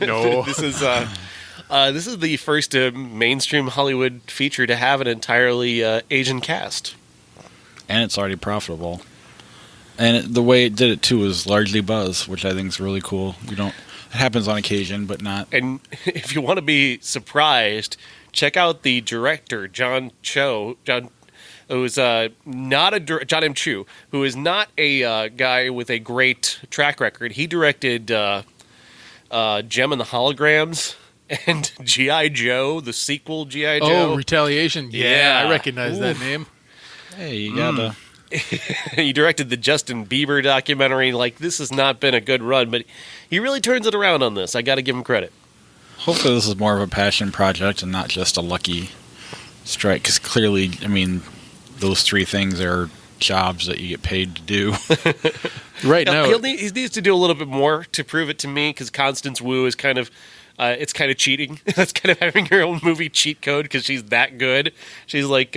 No. This is the first mainstream Hollywood feature to have an entirely Asian cast. And it's already profitable. And the way it did it, too, was largely buzz, which I think is really cool. It happens on occasion, but not. And if you want to be surprised, check out the director, John Cho, who is not a John M. Chu, who is not a guy with a great track record. He directed Gem and the Holograms and G.I. Joe, the sequel G.I. Joe. Oh, Retaliation. Yeah, I recognize that name. Hey, you gotta. He directed the Justin Bieber documentary. Like, this has not been a good run, but he really turns it around on this. I got to give him credit. Hopefully this is more of a passion project and not just a lucky strike, because clearly, I mean, those three things are jobs that you get paid to do. Right now, He needs to do a little bit more to prove it to me, because Constance Wu is kind of it's kind of cheating. That's kind of having her own movie cheat code, because she's that good. She's like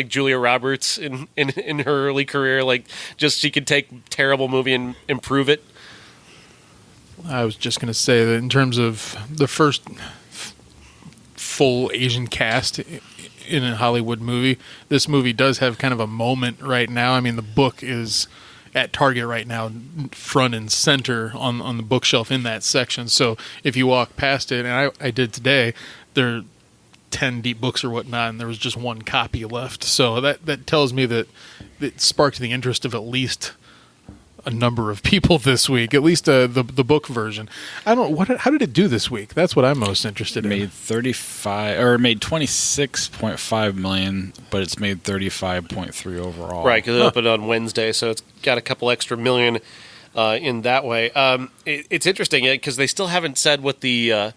Julia Roberts in her early career. Like, just she could take terrible movie and improve it. I was just going to say that in terms of the first full Asian cast in a Hollywood movie, this movie does have kind of a moment right now. I mean, the book is at Target right now, front and center on the bookshelf in that section. So if you walk past it, and I did today, there are 10 deep books or whatnot, and there was just one copy left. So that tells me that it sparked the interest of at least a number of people this week, at least the book version. I don't. How did it do this week? That's what I'm most interested in. Made 26.5 million, but it's made 35.3 overall. Right, because it opened on Wednesday, so it's got a couple extra million in that way. It's interesting because they still haven't said what that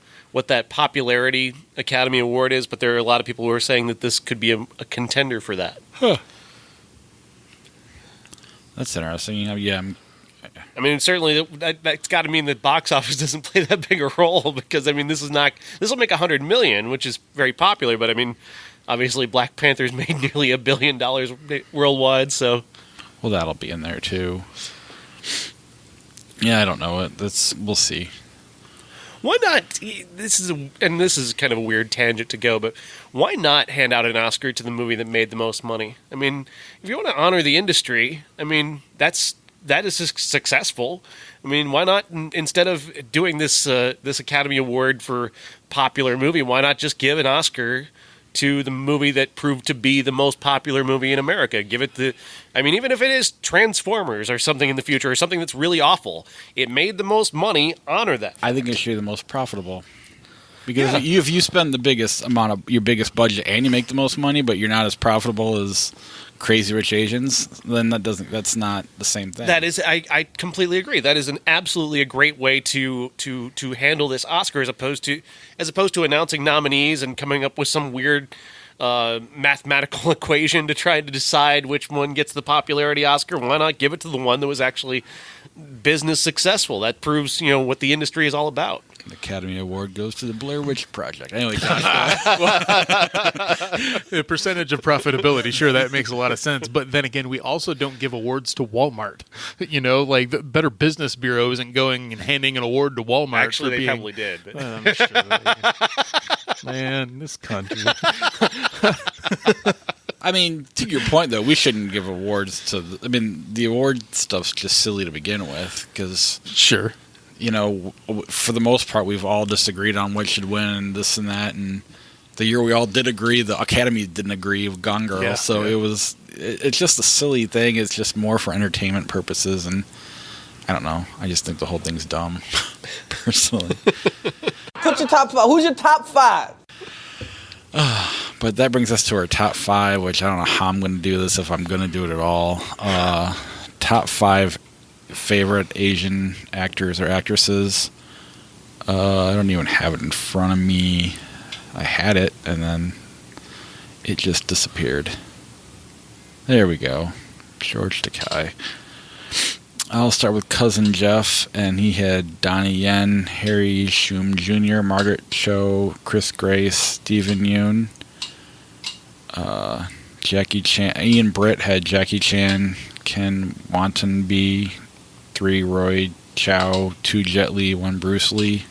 popularity Academy Award is, but there are a lot of people who are saying that this could be a contender for that. Huh. That's interesting. Yeah. I mean, certainly that's got to mean that box office doesn't play that big a role, because I mean, this will make $100 million, which is very popular. But I mean, obviously, Black Panther's made nearly $1 billion worldwide. So, well, that'll be in there too. Yeah, I don't know. We'll see. Why not? This is kind of a weird tangent to go, but why not hand out an Oscar to the movie that made the most money? I mean, if you want to honor the industry, I mean, that is successful. I mean, why not, instead of doing this Academy Award for popular movie, why not just give an Oscar to the movie that proved to be the most popular movie in America? Give it even if it is Transformers or something in the future, or something that's really awful, it made the most money, honor that. I think it should be the most profitable. Because if you spend the biggest amount of your biggest budget and you make the most money, but you're not as profitable as Crazy Rich Asians, then that's not the same thing. That is, I completely agree. That is absolutely a great way to handle this Oscar, as opposed to announcing nominees and coming up with some weird mathematical equation to try to decide which one gets the popularity Oscar. Why not give it to the one that was actually business successful? That proves what the industry is all about. The Academy Award goes to the Blair Witch Project. Anyway, Josh, the percentage of profitability, sure, that makes a lot of sense. But then again, we also don't give awards to Walmart. Like the Better Business Bureau isn't going and handing an award to Walmart. Actually, they probably did. But. I'm sure man, this country. I mean, to your point, though, we shouldn't give awards to the award stuff's just silly to begin with, because sure. For the most part, we've all disagreed on what should win and this and that. And the year we all did agree, the Academy didn't agree with Gone Girl. Yeah, so it's just a silly thing. It's just more for entertainment purposes. And I don't know. I just think the whole thing's dumb, personally. Put your top five. Who's your top five? But that brings us to our top five, which I don't know how I'm going to do this, if I'm going to do it at all. Top five favorite Asian actors or actresses. I don't even have it in front of me. I had it, and then it just disappeared. There we go. George Takei. I'll start with Cousin Jeff, and he had Donnie Yen, Harry Shum Jr., Margaret Cho, Chris Grace, Stephen Yoon, Jackie Chan. Ian Britt had Jackie Chan, Ken Watanabe, 3 Roy Chow, 2 Jet Li, 1 Bruce Lee.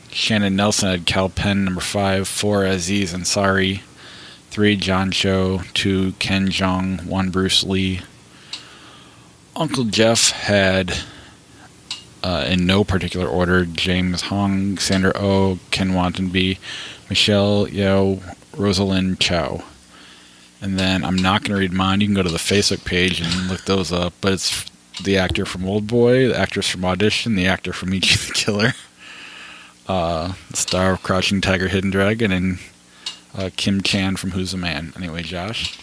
Shannon Nelson had Kal Penn, number 5, 4 Aziz Ansari, 3 John Cho, 2 Ken Jeong, 1 Bruce Lee. Uncle Jeff had, in no particular order, James Hong, Sandra Oh, Ken Watanabe, Michelle Yeoh, Rosalind Chow. And then I'm not going to read mine. You can go to the Facebook page and look those up. But it's the actor from Old Boy, the actress from Audition, the actor from Ichi the Killer, the star of Crouching Tiger, Hidden Dragon, and Kim Chan from Who's the Man. Anyway, Josh?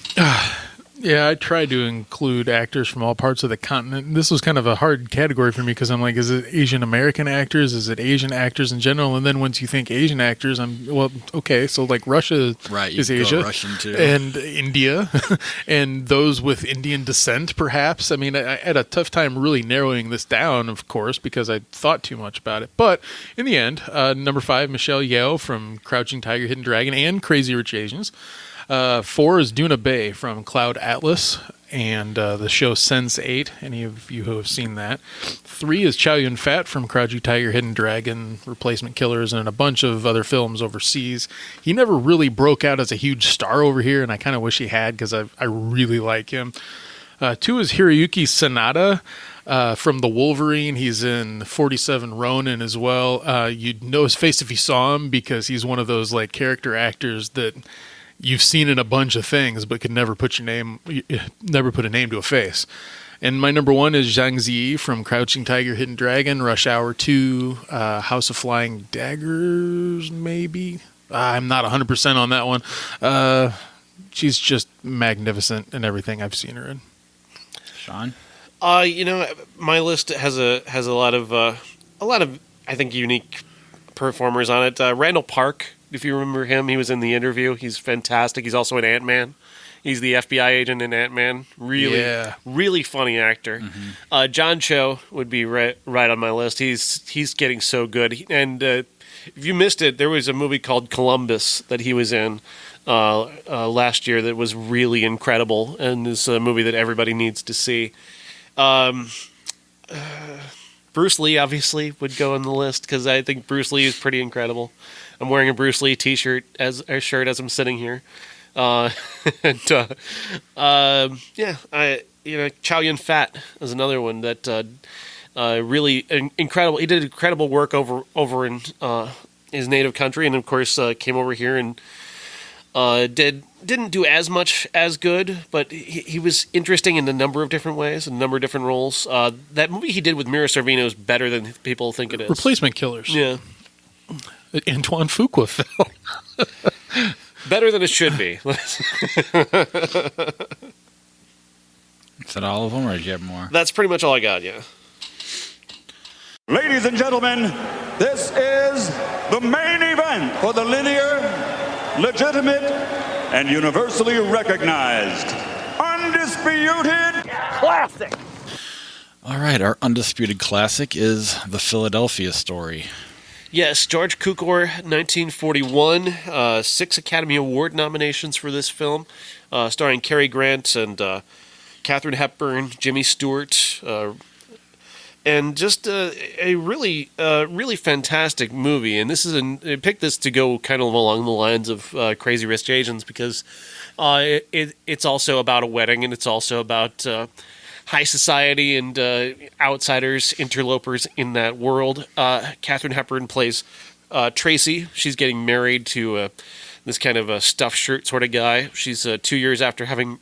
Yeah, I tried to include actors from all parts of the continent. This was kind of a hard category for me because I'm like, is it Asian American actors? Is it Asian actors in general? And then once you think Asian actors, okay, so like Russia is Asia, Russian too, and India, and those with Indian descent, perhaps. I mean, I had a tough time really narrowing this down, of course, because I thought too much about it. But in the end, number 5, Michelle Yeoh from Crouching Tiger, Hidden Dragon, and Crazy Rich Asians. 4 is Duna Bay from Cloud Atlas and the show Sense8. Any of you who have seen that. 3 is Chow Yun-fat from Crouching Tiger, Hidden Dragon, Replacement Killers, and a bunch of other films overseas. He never really broke out as a huge star over here, and I kind of wish he had because I really like him. 2 is Hiroyuki Sanada. From The Wolverine. He's in 47 Ronin as well. You'd know his face if you saw him because he's one of those like character actors that you've seen in a bunch of things, but could never put a name to a face. And my number 1 is Zhang Ziyi from Crouching Tiger, Hidden Dragon, Rush Hour 2, House of Flying Daggers, maybe. I'm not 100% on that one. She's just magnificent in everything I've seen her in. Sean? My list has a lot of I think unique performers on it. Randall Park. If you remember him, he was in The Interview. He's fantastic. He's also in Ant-Man. He's the FBI agent in Ant-Man. Really funny actor. Mm-hmm. John Cho would be right on my list. He's getting so good. And if you missed it, there was a movie called Columbus that he was in last year that was really incredible, and is a movie that everybody needs to see. Bruce Lee obviously would go on the list because I think Bruce Lee is pretty incredible. I'm wearing a Bruce Lee T-shirt as I'm sitting here, Chow Yun-fat is another one that really incredible. He did incredible work over in his native country, and of course came over here and didn't do as much as good, but he was interesting in a number of different ways, a number of different roles. That movie he did with Mira Sorvino is better than people think it is. Replacement Killers. Yeah. Antoine Fuqua film. Better than it should be. Is that all of them, or did you have more? That's pretty much all I got, yeah. Ladies and gentlemen, this is the main event for the linear, legitimate, and universally recognized Undisputed Classic. All right, our Undisputed Classic is The Philadelphia Story. Yes, George Cukor, 1941. 6 Academy Award nominations for this film, starring Cary Grant and Katharine Hepburn, Jimmy Stewart, and just a really fantastic movie. And this is I picked this to go kind of along the lines of Crazy Rich Asians because it's also about a wedding, and it's also about high society and outsiders, interlopers in that world. Katharine Hepburn plays Tracy. She's getting married to this kind of a stuffed shirt sort of guy. She's 2 years after having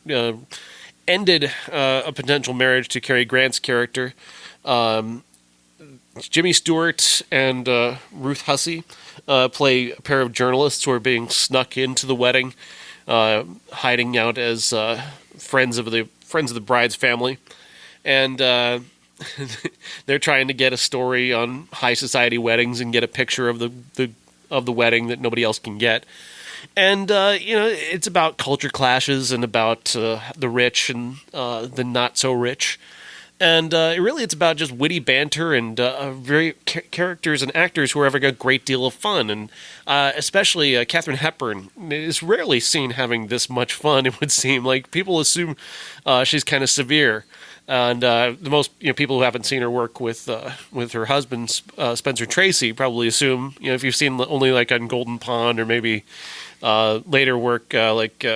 ended a potential marriage to Cary Grant's character. Jimmy Stewart and Ruth Hussey play a pair of journalists who are being snuck into the wedding, hiding out as friends of the bride's family. And they're trying to get a story on high society weddings and get a picture of the wedding that nobody else can get. And it's about culture clashes and about the rich and the not so rich. And really, it's about just witty banter and very characters and actors who are having a great deal of fun. And especially Katharine Hepburn is rarely seen having this much fun. It would seem like people assume she's kind of severe. And the most people who haven't seen her work with her husband Spencer Tracy probably assume if you've seen only like on Golden Pond or maybe later work like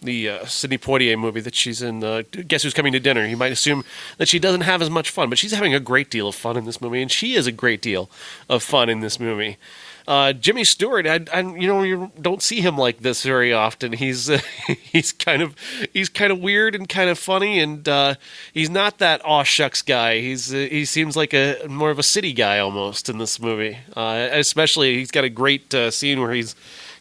the Sidney Poitier movie that she's in, Guess Who's Coming to Dinner, you might assume that she doesn't have as much fun, but she's having a great deal of fun in this movie, and she is a great deal of fun in this movie. Jimmy Stewart, you don't see him like this very often. He's kind of weird and kind of funny, and he's not that aw shucks guy. He seems like more of a city guy almost in this movie. Especially, he's got a great scene where he's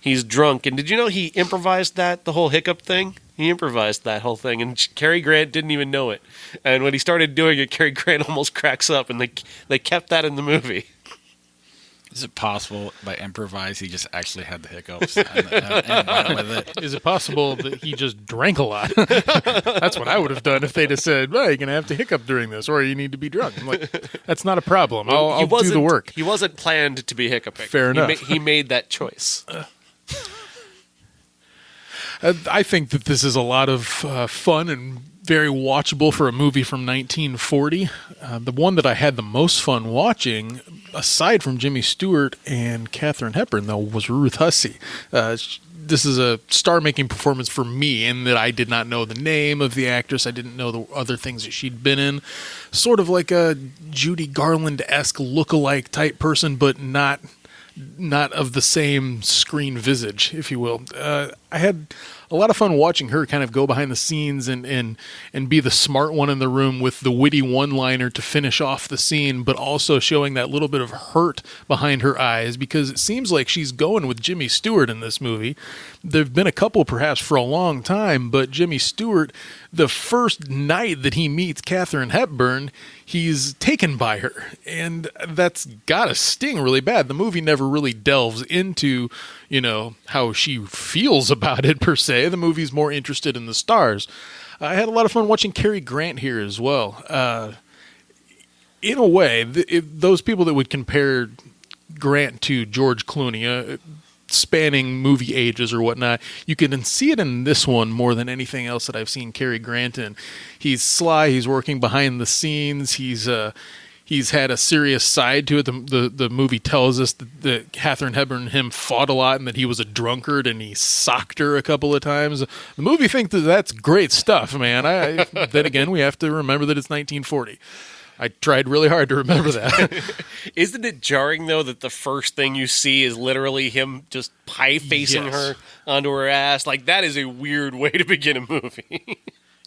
he's drunk. And did you know he improvised the whole hiccup thing? He improvised that whole thing, and Cary Grant didn't even know it. And when he started doing it, Cary Grant almost cracks up, and they kept that in the movie. Is it possible by improvise he just actually had the hiccups and went with it? Is it possible that he just drank a lot? That's what I would have done if they'd have said, well, you're going to have to hiccup during this, or you need to be drunk. I'm like, that's not a problem. I'll do the work. He wasn't planned to be hiccuping. Fair enough. He made that choice. I think that this is a lot of fun and very watchable for a movie from 1940. The one that I had the most fun watching, aside from Jimmy Stewart and Katharine Hepburn, though, was Ruth Hussey. This is a star-making performance for me in that I did not know the name of the actress. I didn't know the other things that she'd been in. Sort of like a Judy Garland-esque look-alike type person, but not of the same screen visage, if you will. I had a lot of fun watching her kind of go behind the scenes and be the smart one in the room with the witty one-liner to finish off the scene, but also showing that little bit of hurt behind her eyes, because it seems like she's going with Jimmy Stewart in this movie. There've been a couple perhaps for a long time, but Jimmy Stewart, the first night that he meets Katharine Hepburn, he's taken by her, and that's gotta sting really bad. The movie never really delves into, how she feels about it per se. The movie's more interested in the stars. I had a lot of fun watching Cary Grant here as well. In a way, those people that would compare Grant to George Clooney, spanning movie ages or whatnot, you can see it in this one more than anything else that I've seen Cary Grant in. He's sly, he's working behind the scenes, he's had a serious side to it. The movie tells us that Katharine Hepburn and him fought a lot and that he was a drunkard and he socked her a couple of times. The movie thinks that that's great stuff, man. Then again, we have to remember that it's 1940. I tried really hard to remember that. Isn't it jarring, though, that the first thing you see is literally him just pie-facing her onto her ass? Like, that is a weird way to begin a movie.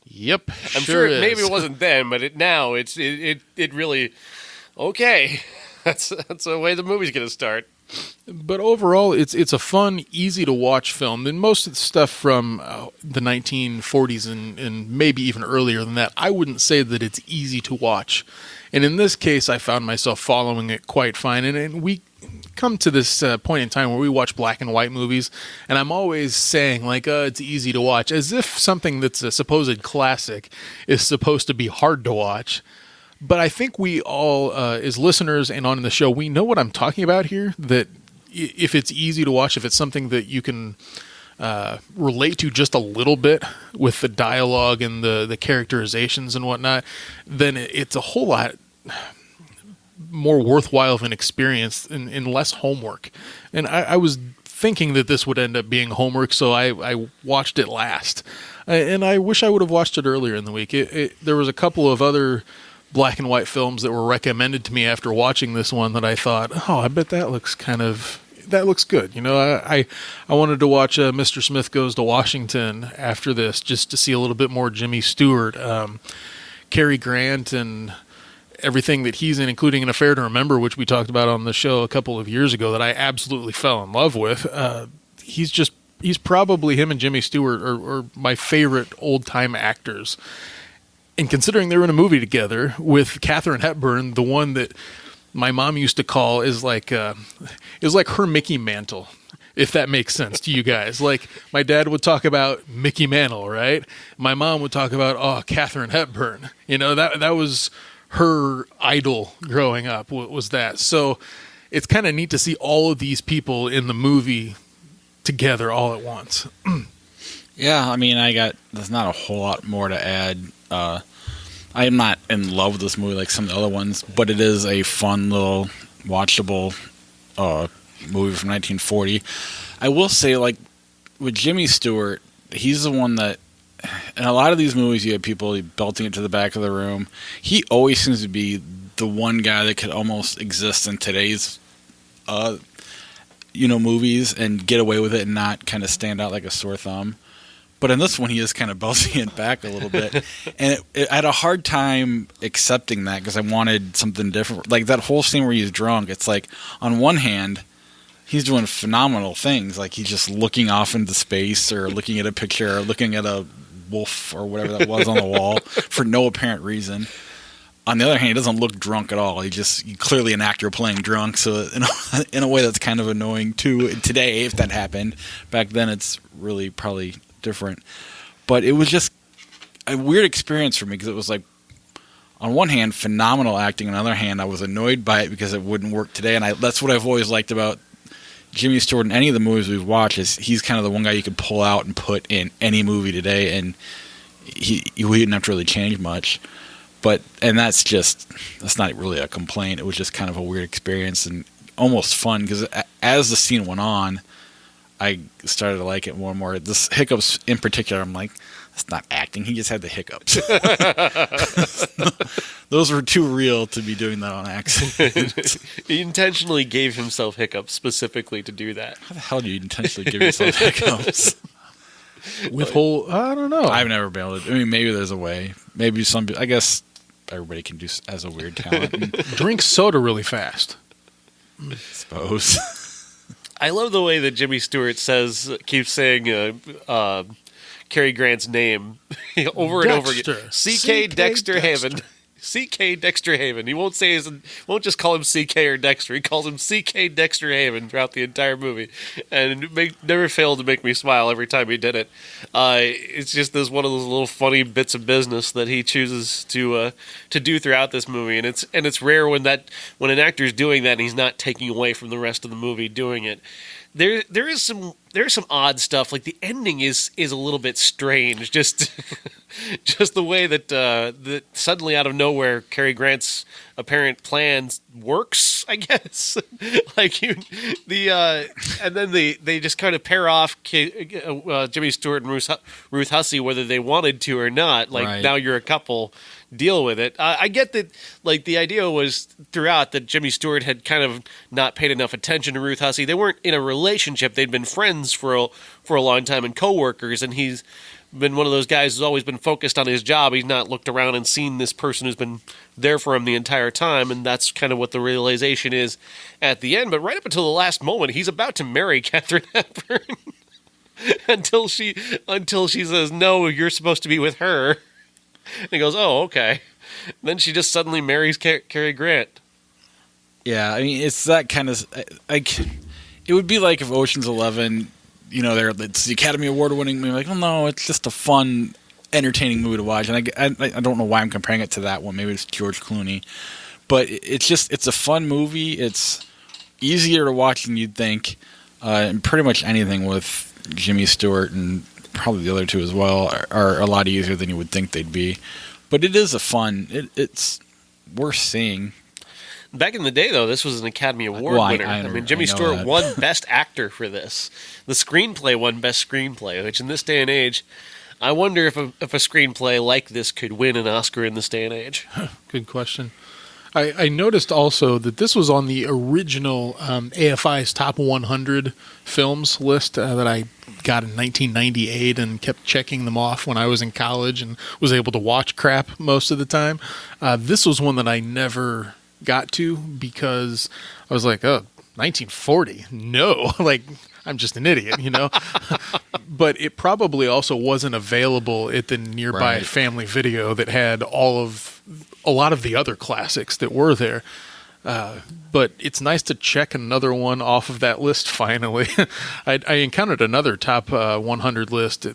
Yep, I'm sure maybe it wasn't then, but it really, okay. That's the way the movie's going to start. But overall, it's a fun, easy-to-watch film. And most of the stuff from the 1940s and maybe even earlier than that, I wouldn't say that it's easy to watch. And in this case, I found myself following it quite fine. And we come to this point in time where we watch black and white movies, and I'm always saying, like, it's easy to watch, as if something that's a supposed classic is supposed to be hard to watch. But I think we all, as listeners and on the show, we know what I'm talking about here, that if it's easy to watch, if it's something that you can relate to just a little bit with the dialogue and the characterizations and whatnot, then it's a whole lot more worthwhile of an experience and less homework. And I was thinking that this would end up being homework, so I watched it last. And I wish I would have watched it earlier in the week. There was a couple of other black and white films that were recommended to me after watching this one that I thought, I bet that looks good. I wanted to watch Mr. Smith Goes to Washington after this, just to see a little bit more Jimmy Stewart, Cary Grant, and everything that he's in, including An Affair to Remember, which we talked about on the show a couple of years ago, that I absolutely fell in love with. He's probably, him and Jimmy Stewart are my favorite old-time actors. And considering they were in a movie together with Katharine Hepburn, the one that my mom used to call is like her Mickey Mantle, if that makes sense to you guys. Like, my dad would talk about Mickey Mantle, right? My mom would talk about, Katharine Hepburn. That was her idol growing up, was that. So it's kind of neat to see all of these people in the movie together all at once. Yeah, I mean, there's not a whole lot more to add. I am not in love with this movie like some of the other ones, but it is a fun little watchable movie from 1940. I will say, like, with Jimmy Stewart, he's the one that, in a lot of these movies, you have people belting it to the back of the room. He always seems to be the one guy that could almost exist in today's movies and get away with it and not kind of stand out like a sore thumb. But in this one, he is kind of belting it back a little bit. And I had a hard time accepting that because I wanted something different. Like, that whole scene where he's drunk, it's like, on one hand, he's doing phenomenal things. Like he's just looking off into space or looking at a picture or looking at a wolf or whatever that was on the wall for no apparent reason. On the other hand, he doesn't look drunk at all. He's clearly an actor playing drunk. So in a way, that's kind of annoying too. Today, if that happened, back then, it's really probably different. But it was just a weird experience for me because it was like, on one hand, phenomenal acting. On the other hand, I was annoyed by it because it wouldn't work today. And that's what I've always liked about Jimmy Stewart in any of the movies we've watched is he's kind of the one guy you could pull out and put in any movie today, and he wouldn't have to really change much. And that's not really a complaint. It was just kind of a weird experience and almost fun because as the scene went on, I started to like it more and more. This hiccups in particular, I'm like, that's not acting. He just had the hiccups. Those were too real to be doing that on accident. He intentionally gave himself hiccups specifically to do that. How the hell do you intentionally give yourself hiccups? I don't know. I've never been able to. I mean, maybe there's a way. Maybe I guess everybody can do as a weird talent. Drink soda really fast. I suppose. I love the way that Jimmy Stewart keeps saying Cary Grant's name over and over again. C.K. Dexter Haven. C.K. Dexter Haven. He won't just call him C.K. or Dexter. He calls him C.K. Dexter Haven throughout the entire movie, and it never failed to make me smile every time he did it. It's just one of those little funny bits of business that he chooses to do throughout this movie, and it's rare when an actor's doing that and he's not taking away from the rest of the movie doing it. There's some odd stuff. Like the ending is a little bit strange. Just the way that suddenly out of nowhere, Cary Grant's apparent plan works. I guess and then they just kind of pair off Jimmy Stewart and Ruth Hussey whether they wanted to or not. Like now you're a couple. Deal with it. I get that. Like the idea was throughout that Jimmy Stewart had kind of not paid enough attention to Ruth Hussey. They weren't in a relationship. They'd been friends for a long time and coworkers. And he's been one of those guys who's always been focused on his job. He's not looked around and seen this person who's been there for him the entire time. And that's kind of what the realization is at the end. But right up until the last moment, he's about to marry Katharine Hepburn until she says, "No, you're supposed to be with her." And he goes, "Oh, okay." And then she just suddenly marries Cary Grant. Yeah, I mean, it's that kind of like it would be like if Ocean's 11, it's the Academy Award winning movie. Like, oh no, it's just a fun, entertaining movie to watch. And I don't know why I'm comparing it to that one. Maybe it's George Clooney, but it's a fun movie. It's easier to watch than you'd think, and pretty much anything with Jimmy Stewart and probably the other two as well are a lot easier than you would think they'd be. But it is it's worth seeing. Back in the day, though, this was an Academy Award winner. I mean, Jimmy Stewart won Best Actor for this. The screenplay won Best Screenplay, which in this day and age, I wonder if a screenplay like this could win an Oscar in this day and age. Good question. I noticed also that this was on the original AFI's Top 100 Films list that I got in 1998 and kept checking them off when I was in college and was able to watch crap most of the time. This was one that I never got to because I was like, oh, 1940? No. Like, I'm just an idiot, But it probably also wasn't available at the nearby Family Video that had a lot of the other classics that were there. But it's nice to check another one off of that list finally. I encountered another top 100 list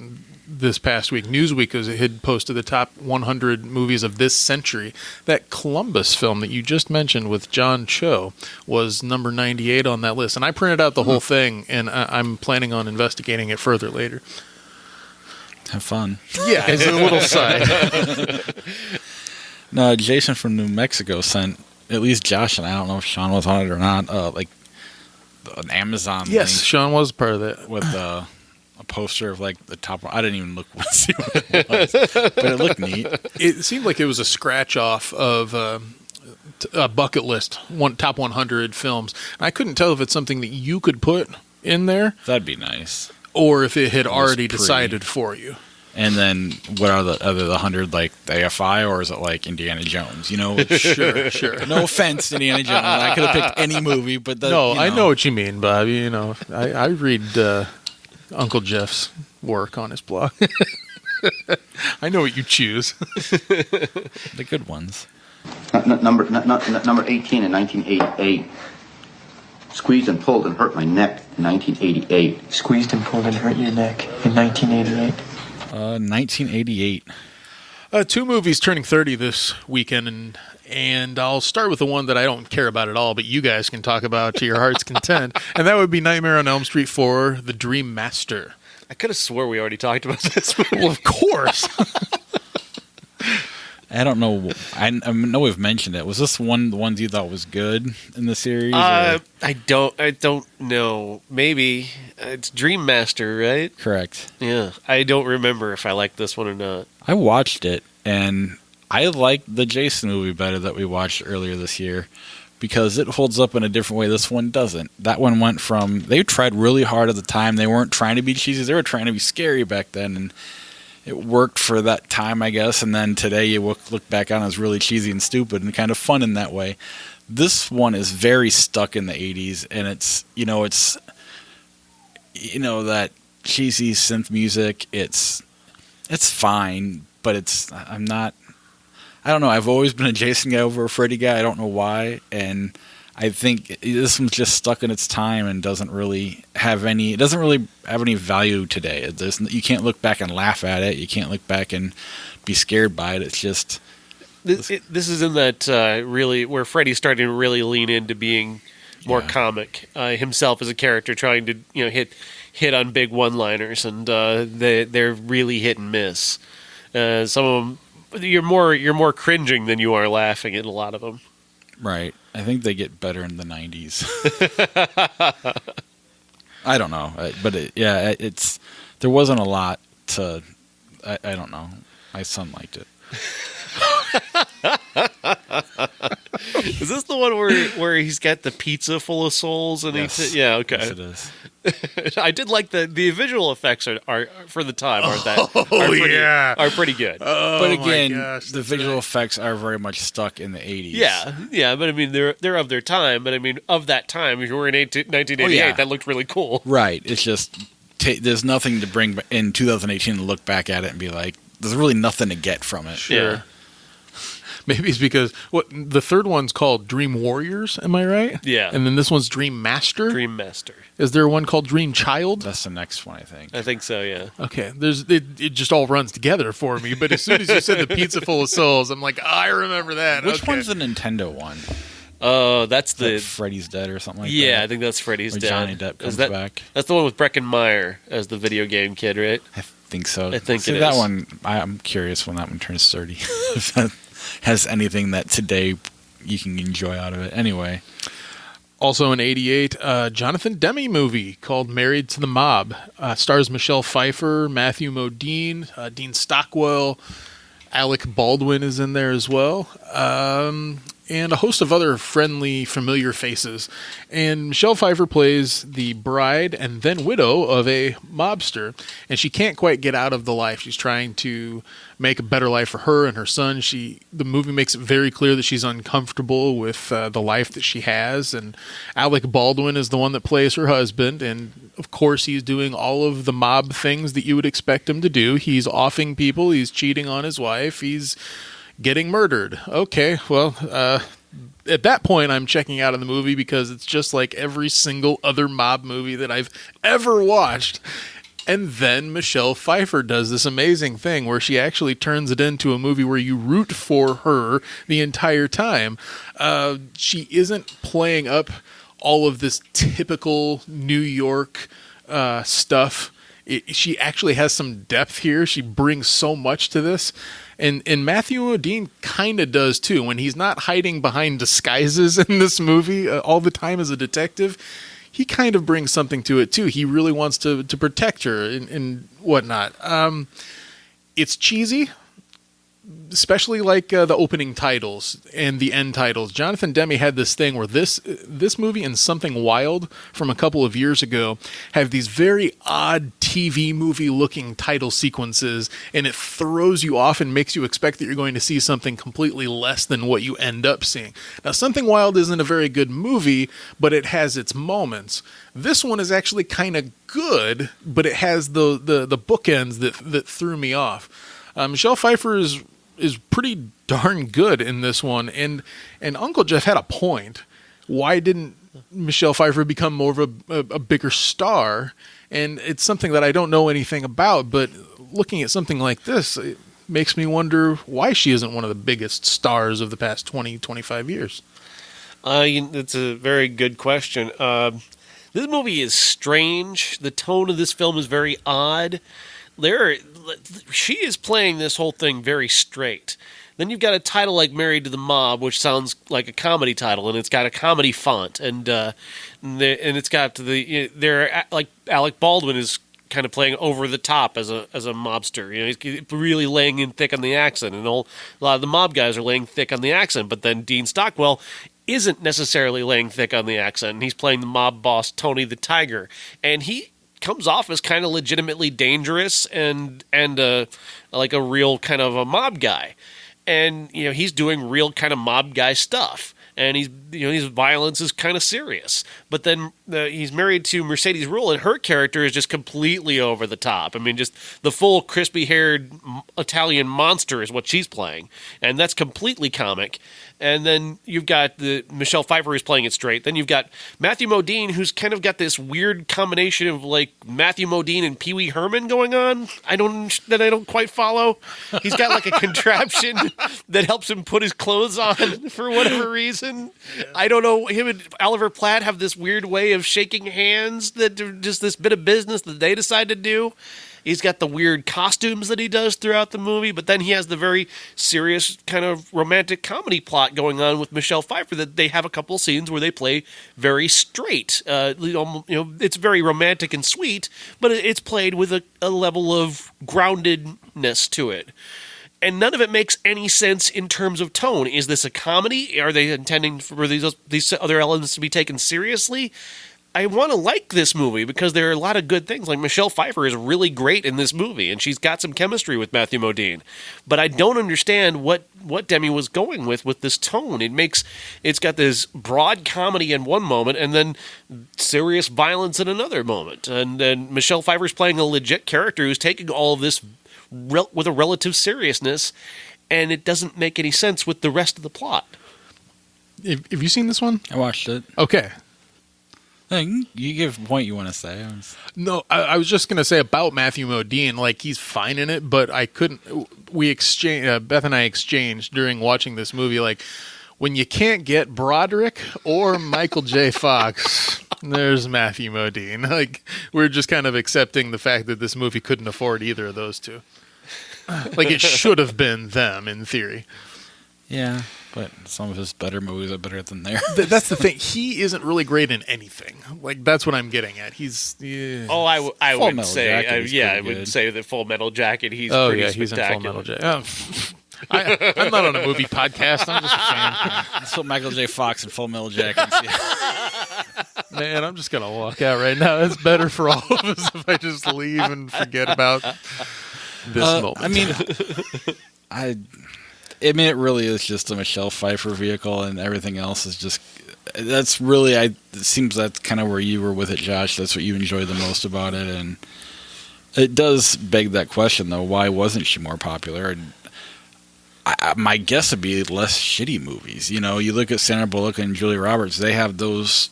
this past week. Newsweek had posted the top 100 movies of this century. That Columbus film that you just mentioned with John Cho was number 98 on that list. And I printed out the whole thing, and I'm planning on investigating it further later. Have fun. Yeah, as a little side. No, Jason from New Mexico sent at least Josh, and I don't know if Sean was on it or not, like an Amazon Yes, link Sean was part of that. with a poster of like the top. I didn't even look to see what it was, but it looked neat. It seemed like it was a scratch off of a bucket list, top 100 films. And I couldn't tell if it's something that you could put in there. That'd be nice. Or if it had already decided for you. And then what are the other 100, like the AFI, or is it like Indiana Jones? You know, Sure. No offense to Indiana Jones. I could have picked any movie, but I know what you mean, Bobby. You know, I read Uncle Jeff's work on his blog. I know what you choose. The good ones. Number 18 in 1988. Squeezed and pulled and hurt my neck in 1988. Squeezed and pulled and hurt your neck in 1988. 1988. 2 movies turning 30 this weekend, and I'll start with the one that I don't care about at all, but you guys can talk about to your heart's content, and that would be Nightmare on Elm Street 4, The Dream Master. I could have swore we already talked about this movie. Well, of course. I don't know. I know we've mentioned it. Was this the ones you thought was good in the series? I don't know. Maybe it's Dream Master, right? Correct. Yeah, I don't remember if I liked this one or not. I watched it, and I liked the Jason movie better that we watched earlier this year because it holds up in a different way. This one doesn't. That one went from, they tried really hard at the time. They weren't trying to be cheesy. They were trying to be scary back then, and it worked for that time, I guess. And then today you look back on it as really cheesy and stupid and kind of fun in that way. This one is very stuck in the 80s, and it's that cheesy synth music. It's fine, but I don't know. I've always been a Jason guy over a Freddy guy. I don't know why, and I think this one's just stuck in its time and doesn't really have any value today. You can't look back and laugh at it. You can't look back and be scared by it. It's just this is in that really where Freddy's starting to really lean into being more comic himself as a character, trying to hit on big one-liners, and they're really hit and miss. Some of them you're more cringing than you are laughing at a lot of them. Right. I think they get better in the 90s. I don't know, but there wasn't a lot to. I don't know. My son liked it. Is this the one where he's got the pizza full of souls and yes. Yeah, okay. Yes, it is. I did like the visual effects are for the time are pretty good. But again, the visual effects are very much stuck in the 80s. Yeah, but I mean they're of their time. But I mean of that time, if you were in 1988, that looked really cool. Right. It's just there's nothing to bring in 2018 to look back at it and be like, there's really nothing to get from it. Sure. Yeah. Maybe it's because the third one's called Dream Warriors, am I right? Yeah. And then this one's Dream Master? Dream Master. Is there one called Dream Child? That's the next one, I think. I think so, yeah. Okay. It just all runs together for me, but as soon as you said the pizza full of souls, I'm like, I remember that. Which one's the Nintendo one? Oh, that's the Freddy's Dead or something like that. Yeah, I think that's Freddy's Dead. Johnny Depp comes back. That's the one with Breckin Meyer as the video game kid, right? I think so. I think it is. That one, I'm curious when that one turns 30. If that has anything that today you can enjoy out of it. Anyway. Also in 88, Jonathan Demme movie called Married to the Mob. Stars Michelle Pfeiffer, Matthew Modine, Dean Stockwell, Alec Baldwin is in there as well. And a host of other friendly, familiar faces. And Michelle Pfeiffer plays the bride and then widow of a mobster, and she can't quite get out of the life. She's trying to make a better life for her and her son. The movie makes it very clear that she's uncomfortable with the life that she has, and Alec Baldwin is the one that plays her husband, and of course he's doing all of the mob things that you would expect him to do. He's offing people, he's cheating on his wife, he's getting murdered. Okay, well, at that point, I'm checking out of the movie because it's just like every single other mob movie that I've ever watched. And then Michelle Pfeiffer does this amazing thing where she actually turns it into a movie where you root for her the entire time. She isn't playing up all of this typical New York stuff. She actually has some depth here. She brings so much to this. And Matthew Modine kind of does too. When he's not hiding behind disguises in this movie all the time as a detective, he kind of brings something to it too. He really wants to protect her and whatnot. It's cheesy. especially like the opening titles and the end titles. Jonathan Demme had this thing where this movie and Something Wild from a couple of years ago have these very odd TV movie looking title sequences, and it throws you off and makes you expect that you're going to see something completely less than what you end up seeing. Now, Something Wild isn't a very good movie, but it has its moments. This one is actually kind of good, but it has the bookends that threw me off. Michelle Pfeiffer is pretty darn good in this one, and Uncle Jeff had a point. Why didn't Michelle Pfeiffer become more of a bigger star? And it's something that I don't know anything about, but looking at something like this, it makes me wonder why she isn't one of the biggest stars of the past 20, 25 years. It's a very good question. This movie is strange. The tone of this film is very odd. She is playing this whole thing very straight. Then you've got a title like Married to the Mob, which sounds like a comedy title, and it's got a comedy font, and it's got like Alec Baldwin is kind of playing over the top as a mobster. You know, he's really laying in thick on the accent, and a lot of the mob guys are laying thick on the accent. But then Dean Stockwell isn't necessarily laying thick on the accent, and he's playing the mob boss Tony the Tiger, and he comes off as kind of legitimately dangerous and like a real kind of a mob guy. And, you know, he's doing real kind of mob guy stuff. And his violence is kind of serious. But then he's married to Mercedes Ruehl, and her character is just completely over the top. I mean, just the full crispy-haired Italian monster is what she's playing. And that's completely comic. And then you've got Michelle Pfeiffer who's playing it straight. Then you've got Matthew Modine, who's kind of got this weird combination of like Matthew Modine and Pee Wee Herman going on. I don't quite follow. He's got like a contraption that helps him put his clothes on for whatever reason. Yeah. I don't know. Him and Oliver Platt have this weird way of shaking hands that are just this bit of business that they decide to do. He's got the weird costumes that he does throughout the movie, but then he has the very serious kind of romantic comedy plot going on with Michelle Pfeiffer that they have a couple of scenes where they play very straight. It's very romantic and sweet, but it's played with a level of groundedness to it. And none of it makes any sense in terms of tone. Is this a comedy? Are they intending for these other elements to be taken seriously? I want to like this movie because there are a lot of good things. Like Michelle Pfeiffer is really great in this movie, and she's got some chemistry with Matthew Modine. But I don't understand what Demme was going with this tone. It's got this broad comedy in one moment, and then serious violence in another moment. And then Michelle Pfeiffer's playing a legit character who's taking all of this with a relative seriousness, and it doesn't make any sense with the rest of the plot. Have you seen this one? I watched it. Okay. You give a point you want to say. No, I was just going to say about Matthew Modine, like he's fine in it, but I couldn't. Beth and I exchanged during watching this movie, like when you can't get Broderick or Michael J. Fox, there's Matthew Modine. Like we're just kind of accepting the fact that this movie couldn't afford either of those two. Like it should have been them in theory. Yeah. But some of his better movies are better than theirs. That's the thing. He isn't really great in anything. Like that's what I'm getting at. I would say, I would say that Full Metal Jacket. He's pretty spectacular. He's in Full Metal Jacket. I'm not on a movie podcast. I'm just a fan. That's what Michael J. Fox and Full Metal Jacket. Man, I'm just gonna walk out right now. It's better for all of us if I just leave and forget about this moment. I mean, it really is just a Michelle Pfeiffer vehicle, and everything else is just. That's really. It seems that's kind of where you were with it, Josh. That's what you enjoy the most about it, and it does beg that question, though. Why wasn't she more popular? And my guess would be less shitty movies. You know, you look at Sandra Bullock and Julia Roberts; they have those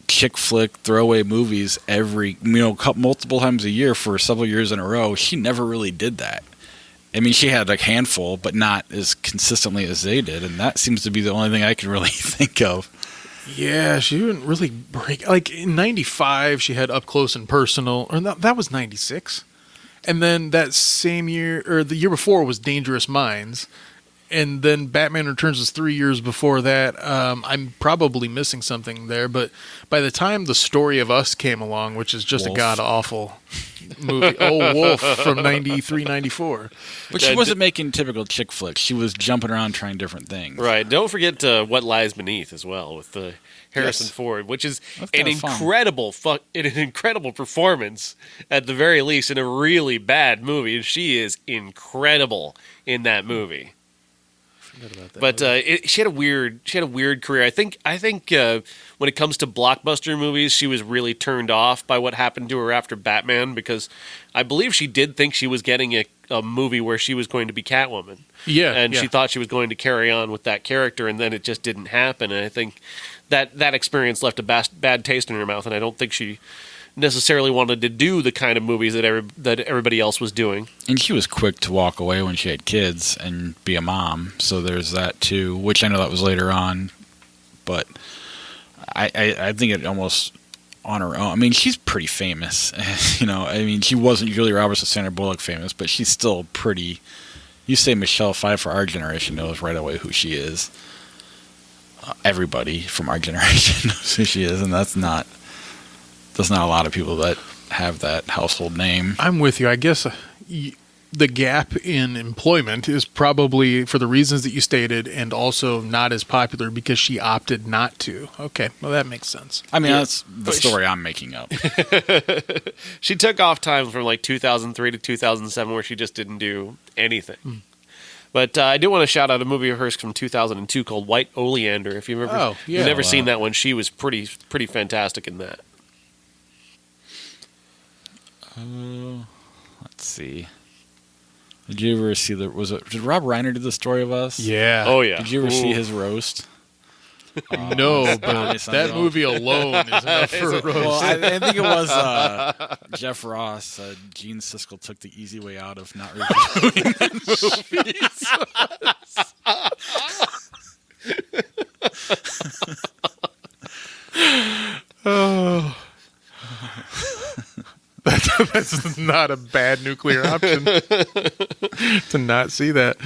chick flick throwaway movies multiple times a year for several years in a row. She never really did that. I mean, she had a handful, but not as consistently as they did, and that seems to be the only thing I can really think of. Yeah, she didn't really break. Like, in 95, she had Up Close and Personal, or that was 96. And then that same year, or the year before, was Dangerous Minds. and then Batman Returns was 3 years before that. I'm probably missing something there, but by the time The Story of Us came along, which is just Wolf. a god-awful movie. Oh, Wolf from 93, 94. But she wasn't making typical chick flicks. She was jumping around trying different things. Right. Don't forget What Lies Beneath as well with Harrison Ford, which is an incredible performance at the very least in a really bad movie. And she is incredible in that movie. But she had a weird career. I think when it comes to blockbuster movies, she was really turned off by what happened to her after Batman, because I believe she did think she was getting a movie where she was going to be Catwoman. Yeah, and she thought she was going to carry on with that character, and then it just didn't happen. And I think that experience left a bad taste in her mouth, and I don't think she necessarily wanted to do the kind of movies that everybody else was doing. And she was quick to walk away when she had kids and be a mom. So there's that too, which I know that was later on. But I think it almost on her own. I mean, she's pretty famous. I mean, she wasn't Julia Roberts or Sandra Bullock famous, but she's still pretty. You say Michelle Pfeiffer, our generation knows right away who she is. Everybody from our generation knows who she is, and there's not a lot of people that have that household name. I'm with you. I guess the gap in employment is probably for the reasons that you stated, and also not as popular because she opted not to. Okay, well, that makes sense. I mean, that's the story I'm making up. She took off time from like 2003 to 2007 where she just didn't do anything. But I do want to shout out a movie of hers from 2002 called White Oleander. If you've never seen that one, she was pretty fantastic in that. Let's see. Did you ever see did Rob Reiner do The Story of Us? Yeah. Oh, yeah. Did you ever see his roast? No, but that movie alone is enough for a roast. Well, I think it was Jeff Ross. Gene Siskel took the easy way out of not reviewing movies. Oh. That's not a bad nuclear option to not see that.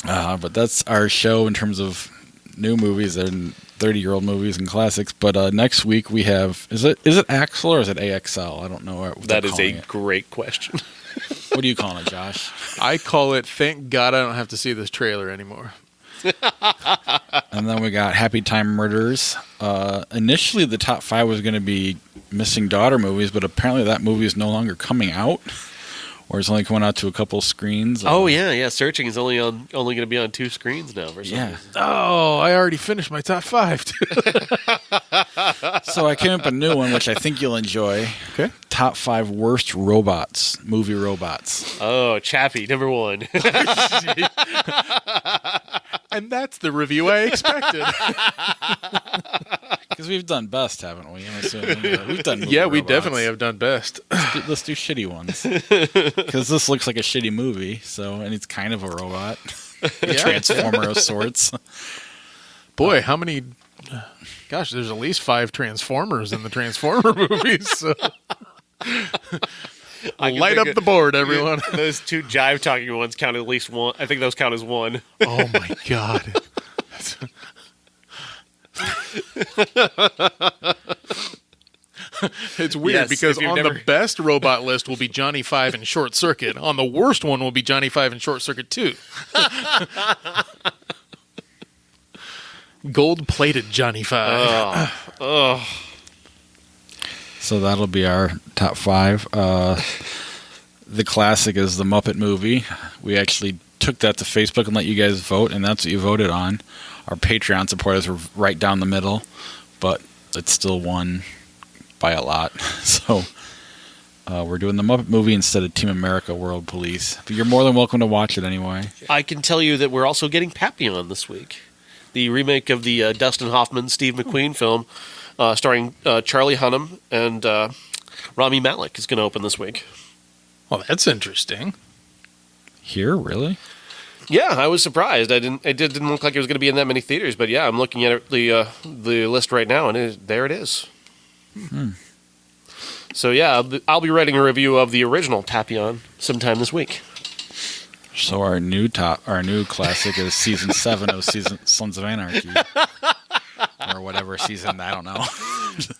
But that's our show in terms of new movies and 30-year-old movies and classics. But next week we have is it Axel or is it AXL? I don't know. What that is a great question. What are you calling it, Josh? I call it, thank God I don't have to see this trailer anymore. And then we got Happy Time Murders. Initially, the top 5 was going to be Missing Daughter movies, but apparently that movie is no longer coming out, or it's only coming out to a couple screens. Oh yeah. Searching is only going to be on 2 screens now. For some reason. Oh, I already finished my top 5. So I came up with a new one, which I think you'll enjoy. Okay. Top 5 worst movie robots. Oh, Chappie, number 1. And that's the review I expected. Because we've done best, haven't we? I'm assuming. We've done movie we robots. definitely have done best. Let's do shitty ones. Because this looks like a shitty movie, and it's kind of a robot. A transformer of sorts. Boy, how many... Gosh, there's at least 5 Transformers in the Transformer movies. So. Light up the board, everyone. Those 2 jive talking ones count at least 1. I think those count as 1. Oh my God. It's weird because on the best robot list will be Johnny 5 and Short Circuit. On the worst one will be Johnny 5 and Short Circuit 2. Gold-plated Johnny 5. Oh. So that'll be our top 5. The classic is the Muppet movie. We actually took that to Facebook and let you guys vote, and that's what you voted on. Our Patreon supporters were right down the middle, but it still won by a lot. So we're doing the Muppet movie instead of Team America World Police. But you're more than welcome to watch it anyway. I can tell you that we're also getting Papillon this week. The remake of the Dustin Hoffman, Steve McQueen film starring Charlie Hunnam and Rami Malek is going to open this week. Well, that's interesting. Here, really? Yeah, I was surprised. It didn't look like it was going to be in that many theaters, but yeah, I'm looking at the list right now, and there it is. So yeah, I'll be writing a review of the original Papillon sometime this week. So our new classic is season 7 of Sons of Anarchy. Or whatever season, I don't know.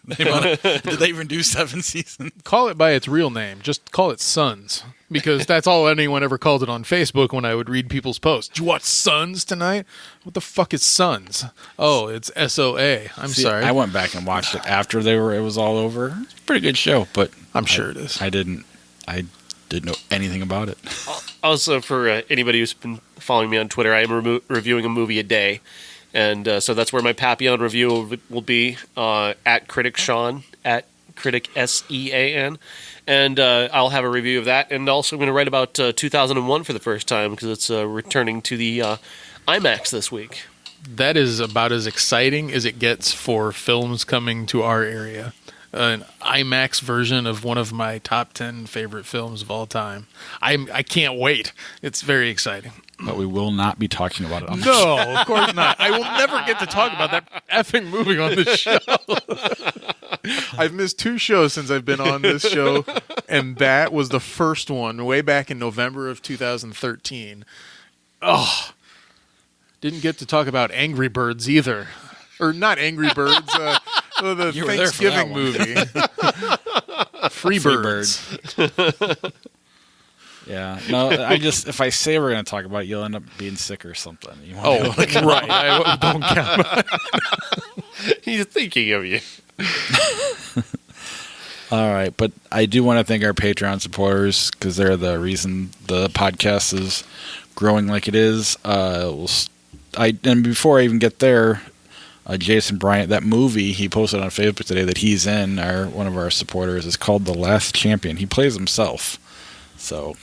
Did they even do 7 seasons? Call it by its real name. Just call it Sons. Because that's all anyone ever called it on Facebook when I would read people's posts. Did you watch Sons tonight? What the fuck is Sons? Oh, it's SOA. I'm sorry. I went back and watched it after it was all over. It's a pretty good show, but I'm sure it is. I didn't know anything about it. Also, for anybody who's been following me on Twitter, I am reviewing a movie a day. And so that's where my Papillon review will be, at Critic Sean, at Critic SEAN. And I'll have a review of that. And also I'm going to write about 2001 for the first time because it's returning to the IMAX this week. That is about as exciting as it gets for films coming to our area. An IMAX version of one of my top 10 favorite films of all time. I can't wait. It's very exciting. But we will not be talking about it on the show. No, of course not. I will never get to talk about that effing movie on this show. I've missed 2 shows since I've been on this show, and that was the first one way back in November of 2013. Oh, didn't get to talk about Angry Birds either. Or not Angry Birds, the Thanksgiving movie. Free Birds. Yeah, no, if I say we're going to talk about it, you'll end up being sick or something. Right. I don't count. He's thinking of you. All right, but I do want to thank our Patreon supporters because they're the reason the podcast is growing like it is. And before I even get there, Jason Bryant, that movie he posted on Facebook today that he's in, one of our supporters, is called The Last Champion. He plays himself, so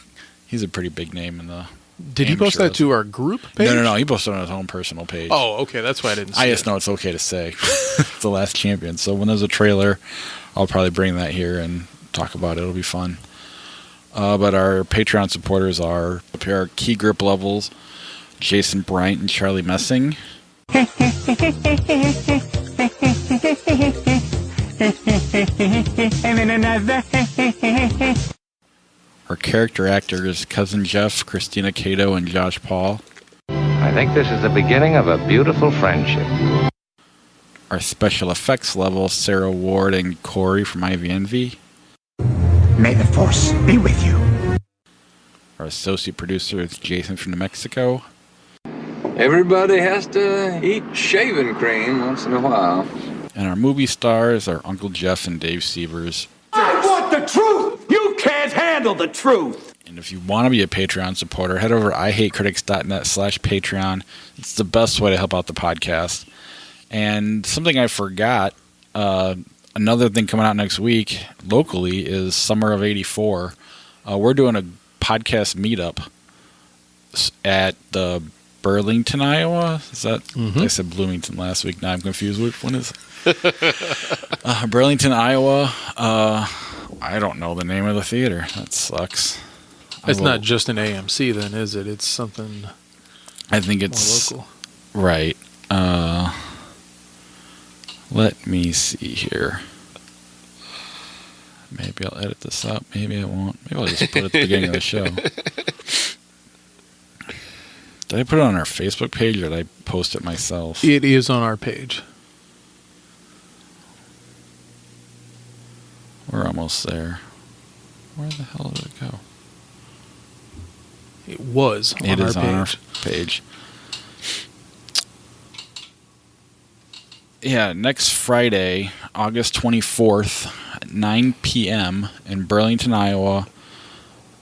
he's a pretty big name in the. Did he post that to our group page? No. He posted it on his own personal page. Oh, okay. That's why I didn't see it. I just know it's okay to say. It's The Last Champion. So when there's a trailer, I'll probably bring that here and talk about it. It'll be fun. But our Patreon supporters are our key grip levels, Jason Bryant and Charlie Messing. Our character actors, Cousin Jeff, Christina Cato, and Josh Paul. I think this is the beginning of a beautiful friendship. Our special effects level, Sarah Ward and Corey from IVNV. May the Force be with you. Our associate producer is Jason from New Mexico. Everybody has to eat shaving cream once in a while. And our movie stars are Uncle Jeff and Dave Sievers. I want the truth! You can't handle the truth! And if you want to be a Patreon supporter, head over to ihatecritics.net/Patreon. It's the best way to help out the podcast. And something I forgot, another thing coming out next week locally is Summer of '84. We're doing a podcast meetup at the Burlington, Iowa. Is that? Mm-hmm. I said Bloomington last week. Now I'm confused. Which one is it? Burlington, Iowa. I don't know the name of the theater. That sucks. It's not just an AMC then, is it? It's something. I think it's more local. Right. Let me see here. Maybe I'll edit this up. Maybe I won't. Maybe I'll just put it at the beginning of the show. Did I put it on our Facebook page or did I post it myself? It is on our page. We're almost there. Where the hell did it go? It was on it our is page. On our page. Yeah, next Friday, August 24th, at 9 p.m. in Burlington, Iowa.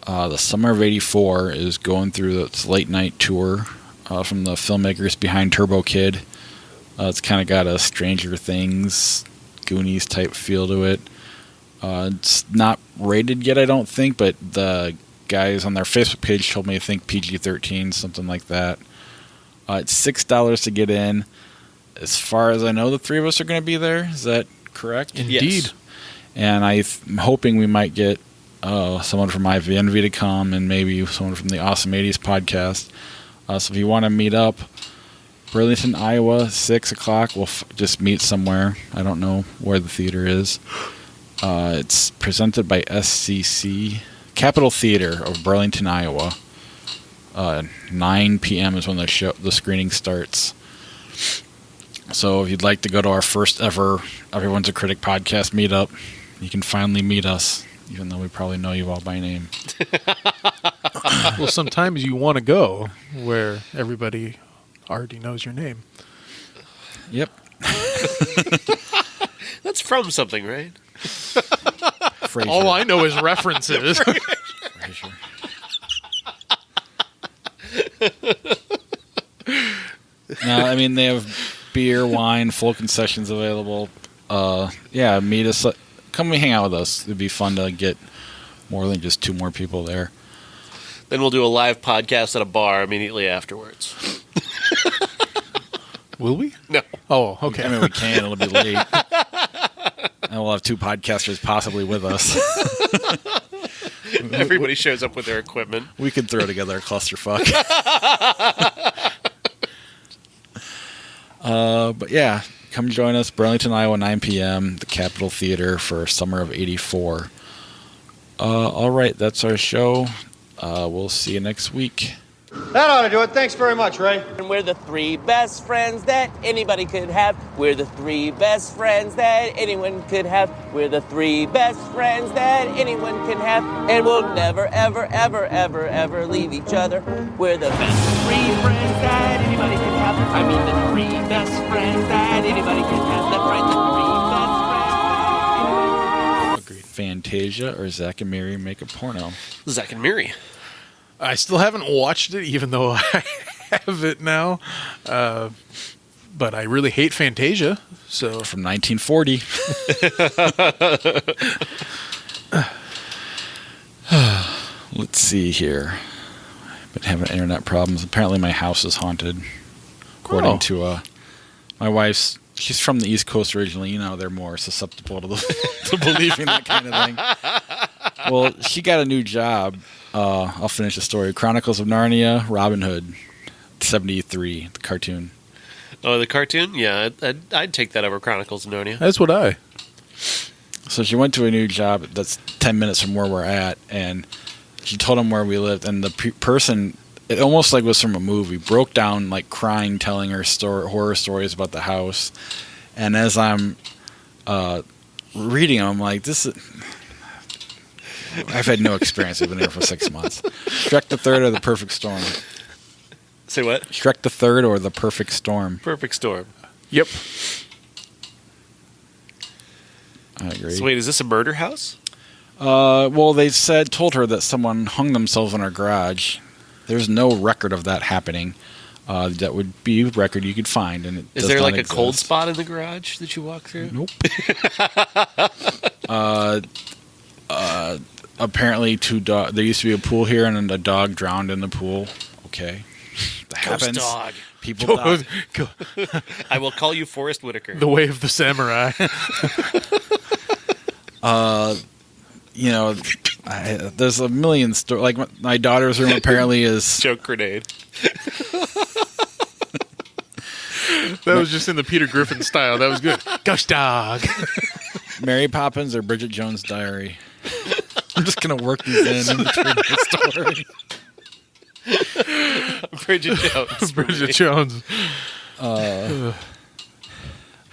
The Summer of '84 is going through its late night tour from the filmmakers behind Turbo Kid. It's kind of got a Stranger Things, Goonies type feel to it. It's not rated yet, I don't think, but the guys on their Facebook page told me I think PG-13, something like that. It's $6 to get in. As far as I know, the three of us are going to be there. Is that correct? Indeed. Yes. And I'm hoping we might get someone from IVNV to come and maybe someone from the Awesome 80s podcast. So if you want to meet up, Burlington, Iowa, 6 o'clock. We'll just meet somewhere. I don't know where the theater is. It's presented by SCC, Capitol Theater of Burlington, Iowa. 9 p.m. is when the screening starts. So if you'd like to go to our first ever Everyone's a Critic podcast meetup, you can finally meet us, even though we probably know you all by name. Well, sometimes you want to go where everybody already knows your name. Yep. That's from something, right? Frasier. All I know is references. Frasier. No, I mean, they have beer, wine, full concessions available. Yeah, meet us. Come and hang out with us. It'd be fun to get more than just 2 more people there. Then we'll do a live podcast at a bar immediately afterwards. Will we? No. Oh, okay. I mean, we can. It'll be late. And we'll have 2 podcasters possibly with us. Everybody shows up with their equipment. We could throw together a clusterfuck. But yeah, come join us, Burlington, Iowa, 9 p.m., the Capitol Theater for summer of '84. All right, that's our show. We'll see you next week. That ought to do it. Thanks very much, Ray. And we're the 3 best friends that anybody could have. We're the 3 best friends that anyone could have. We're the 3 best friends that anyone can have. And we'll never, ever, ever, ever, ever leave each other. We're the best 3 friends that anybody can have. I mean the 3 best friends that anybody can have. That's right, the 3 best friends. Agreed. Fantasia or Zack and Miri make a porno? Zack and Miri. I still haven't watched it, even though I have it now. But I really hate Fantasia. So from 1940. Let's see here. I've been having internet problems. Apparently my house is haunted. According to my wife's, she's from the East Coast originally. You know, they're more susceptible to, to believing that kind of thing. Well, she got a new job. I'll finish the story. Chronicles of Narnia, Robin Hood, 73, the cartoon. Oh, the cartoon? Yeah, I'd take that over Chronicles of Narnia. That's what I... So she went to a new job that's 10 minutes from where we're at, and she told him where we lived, and the person, it almost like was from a movie, broke down like crying, telling her horror stories about the house. And as I'm reading them, I'm like, this is... I've had no experience. I've been here for 6 months. Shrek the Third or The Perfect Storm? Say what? Shrek the Third or The Perfect Storm? Perfect Storm. Yep. I agree. So wait, is this a murder house? Well, they told her that someone hung themselves in her garage. There's no record of that happening. That would be a record you could find. And is there like a cold spot in the garage that you walk through? Nope. Apparently, there used to be a pool here, and a dog drowned in the pool. Okay, that happens. Dog. People die. I will call you Forrest Whitaker. The Way of the Samurai. You know, there's a million stories. Like my daughter's room apparently is joke grenade. That was just in the Peter Griffin style. That was good. Gosh, dog. Mary Poppins or Bridget Jones' Diary. I'm just gonna work these in between the story. Bridget Jones. Bridget Jones.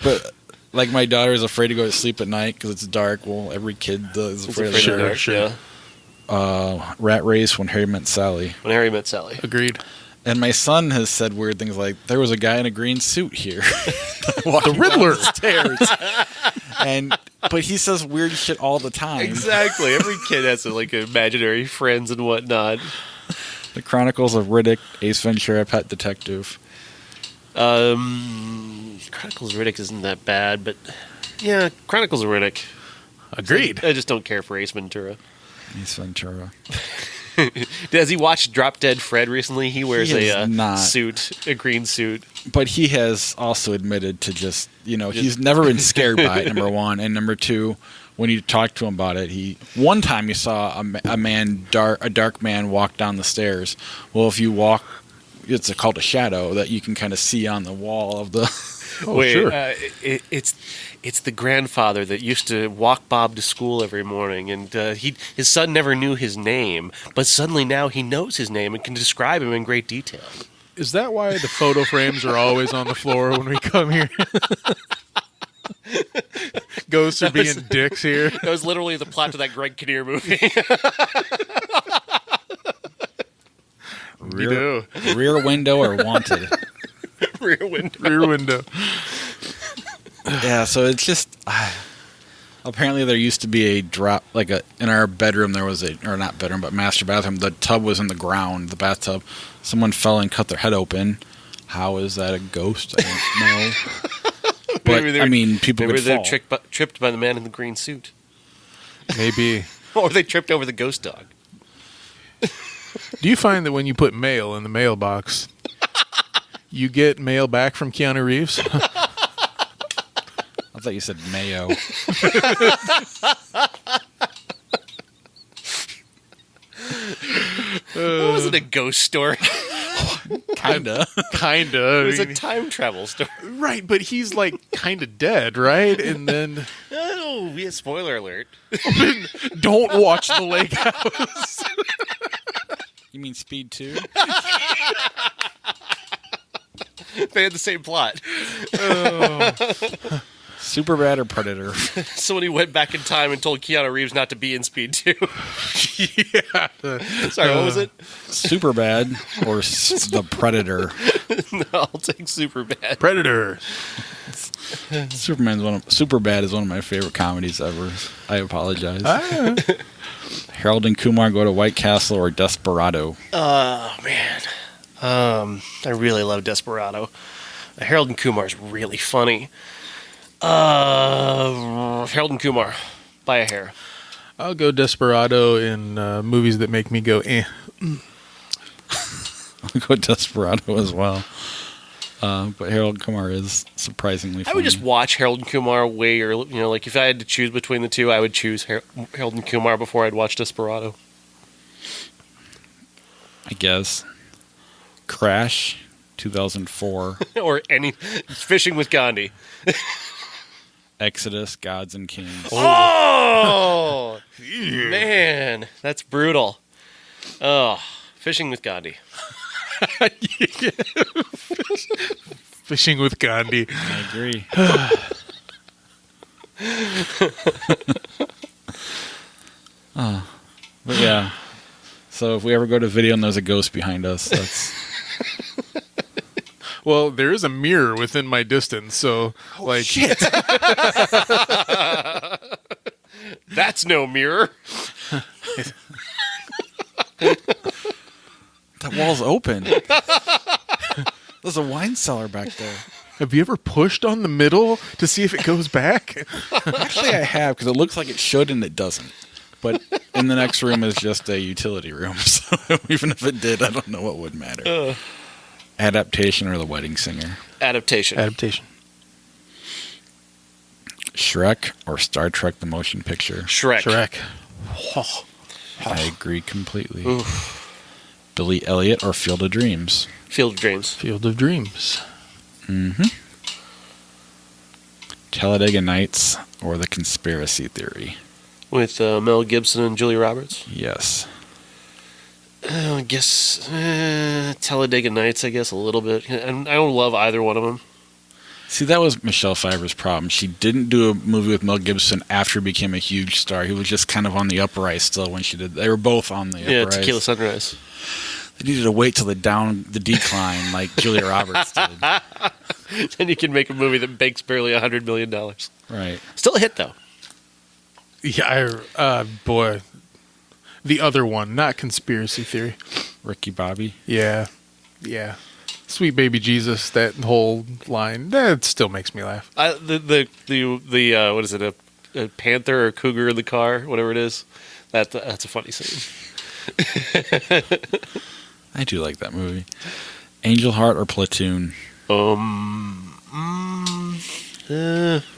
But like my daughter is afraid to go to sleep at night because it's dark. Well, every kid is afraid of the dark. Sure. Yeah. Rat Race, When Harry Met Sally. When Harry Met Sally. Agreed. And my son has said weird things like, there was a guy in a green suit here. The Riddler. Stairs. But he says weird shit all the time. Exactly. Every kid has like imaginary friends and whatnot. The Chronicles of Riddick, Ace Ventura, Pet Detective. Chronicles of Riddick isn't that bad, but yeah, Chronicles of Riddick. Agreed. I just don't care for Ace Ventura. Ace Ventura. Has he watched Drop Dead Fred recently? He wears a suit, a green suit. But he has also admitted to he's never been scared by it, number one. And number two, when you talk to him about it, one time you saw a dark man walk down the stairs. Well, if you walk, it's called a shadow that you can kind of see on the wall of the Oh, Wait, sure. it's the grandfather that used to walk Bob to school every morning, and his son never knew his name, but suddenly now he knows his name and can describe him in great detail. Is that why the photo frames are always on the floor when we come here? Ghosts are being dicks here. That was literally the plot to that Greg Kinnear movie. Rear Window or Wanted. Rear Window. Rear Window. Yeah, so it's just apparently there used to be a drop, like in our bedroom there was or not bedroom, but master bathroom. The tub was in the ground, the bathtub. Someone fell and cut their head open. How is that a ghost? I don't know. But I mean, people maybe could they're fall. tripped by the man in the green suit, Maybe. or they tripped over the ghost dog. Do you find that when you put mail in the mailbox, you get mail back from Keanu Reeves? I thought you said mayo. That wasn't a ghost story. Kinda. It was a time travel story. Right, but he's like kind of dead, right? And then Oh, yeah, spoiler alert. don't watch the lake house. You mean Speed 2? They had the same plot. Superbad or Predator? Somebody went back in time and told Keanu Reeves not to be in Speed 2. Yeah. Sorry, what was it? Superbad or the Predator? No, I'll take Superbad. Predator. Superbad is one of my favorite comedies ever. I apologize. Harold and Kumar Go to White Castle or Desperado? Oh, man. I really love Desperado. Harold and Kumar is really funny. Harold and Kumar, by a hair. I'll go Desperado in movies that make me go, eh. I'll go Desperado as well. But Harold and Kumar is surprisingly funny. I would just watch Harold and Kumar way early. You know, like if I had to choose between the two, I would choose Harold and Kumar before I'd watch Desperado. I guess. Crash, 2004. Or any Fishing with Gandhi. Exodus, Gods and Kings. Oh, man, that's brutal. Oh, Fishing with Gandhi. Fishing with Gandhi. I agree. But yeah. So if we ever go to video and there's a ghost behind us, that's... Well, there is a mirror within my distance, so like shit. That's no mirror. That wall's open. There's a wine cellar back there. Have you ever pushed on the middle to see if it goes back? Actually, I have, because it looks like it should and it doesn't. But in the next room is just a utility room, so even if it did, I don't know what would matter. Adaptation or The Wedding Singer? Adaptation. Shrek or Star Trek The Motion Picture? Shrek. I agree completely. Oof. Billy Elliot or Field of Dreams? Field of Dreams. Field of Dreams. Mm-hmm. Talladega Nights or The Conspiracy Theory? With Mel Gibson and Julia Roberts? Yes. I guess Talladega Nights, I guess, a little bit. I don't love either one of them. See, that was Michelle Pfeiffer's problem. She didn't do a movie with Mel Gibson after he became a huge star. He was just kind of on the uprise still when she did. They were both on the uprise. Yeah, Tequila Sunrise. They needed to wait till the decline like Julia Roberts did. Then you can make a movie that makes barely $100 million. Right. Still a hit, though. Yeah, boy. The other one, not Conspiracy Theory. Ricky Bobby? Yeah. Sweet Baby Jesus, that whole line, that still makes me laugh. The what is it, a panther or a cougar in the car, whatever it is, that's a funny scene. I do like that movie. Angel Heart or Platoon?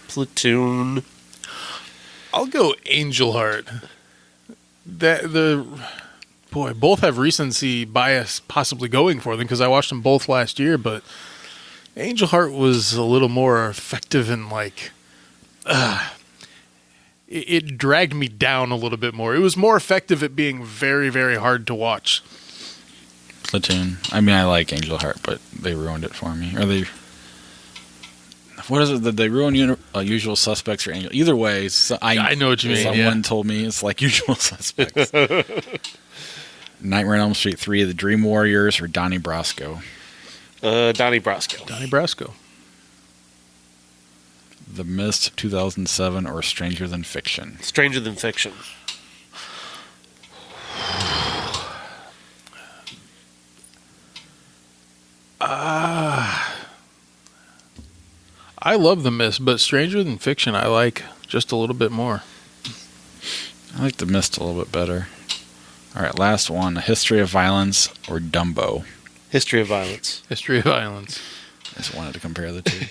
Platoon. I'll go Angel Heart. Both have recency bias possibly going for them because I watched them both last year, but Angel Heart was a little more effective in it dragged me down a little bit more. It was more effective at being very, very hard to watch. Platoon. I mean, I like Angel Heart, but they ruined it for me. Or they... What is it? Did they ruin Usual Suspects or Angel? Either way, I know what you mean. Someone told me it's like Usual Suspects. Nightmare on Elm Street 3, The Dream Warriors, or Donnie Brasco? Donnie Brasco. Donnie Brasco. The Mist, 2007, or Stranger Than Fiction? Stranger Than Fiction. I love The Mist, but Stranger Than Fiction I like just a little bit more. I like The Mist a little bit better. All right, last one. A History of Violence or Dumbo? History of Violence. History of Violence. I just wanted to compare the two.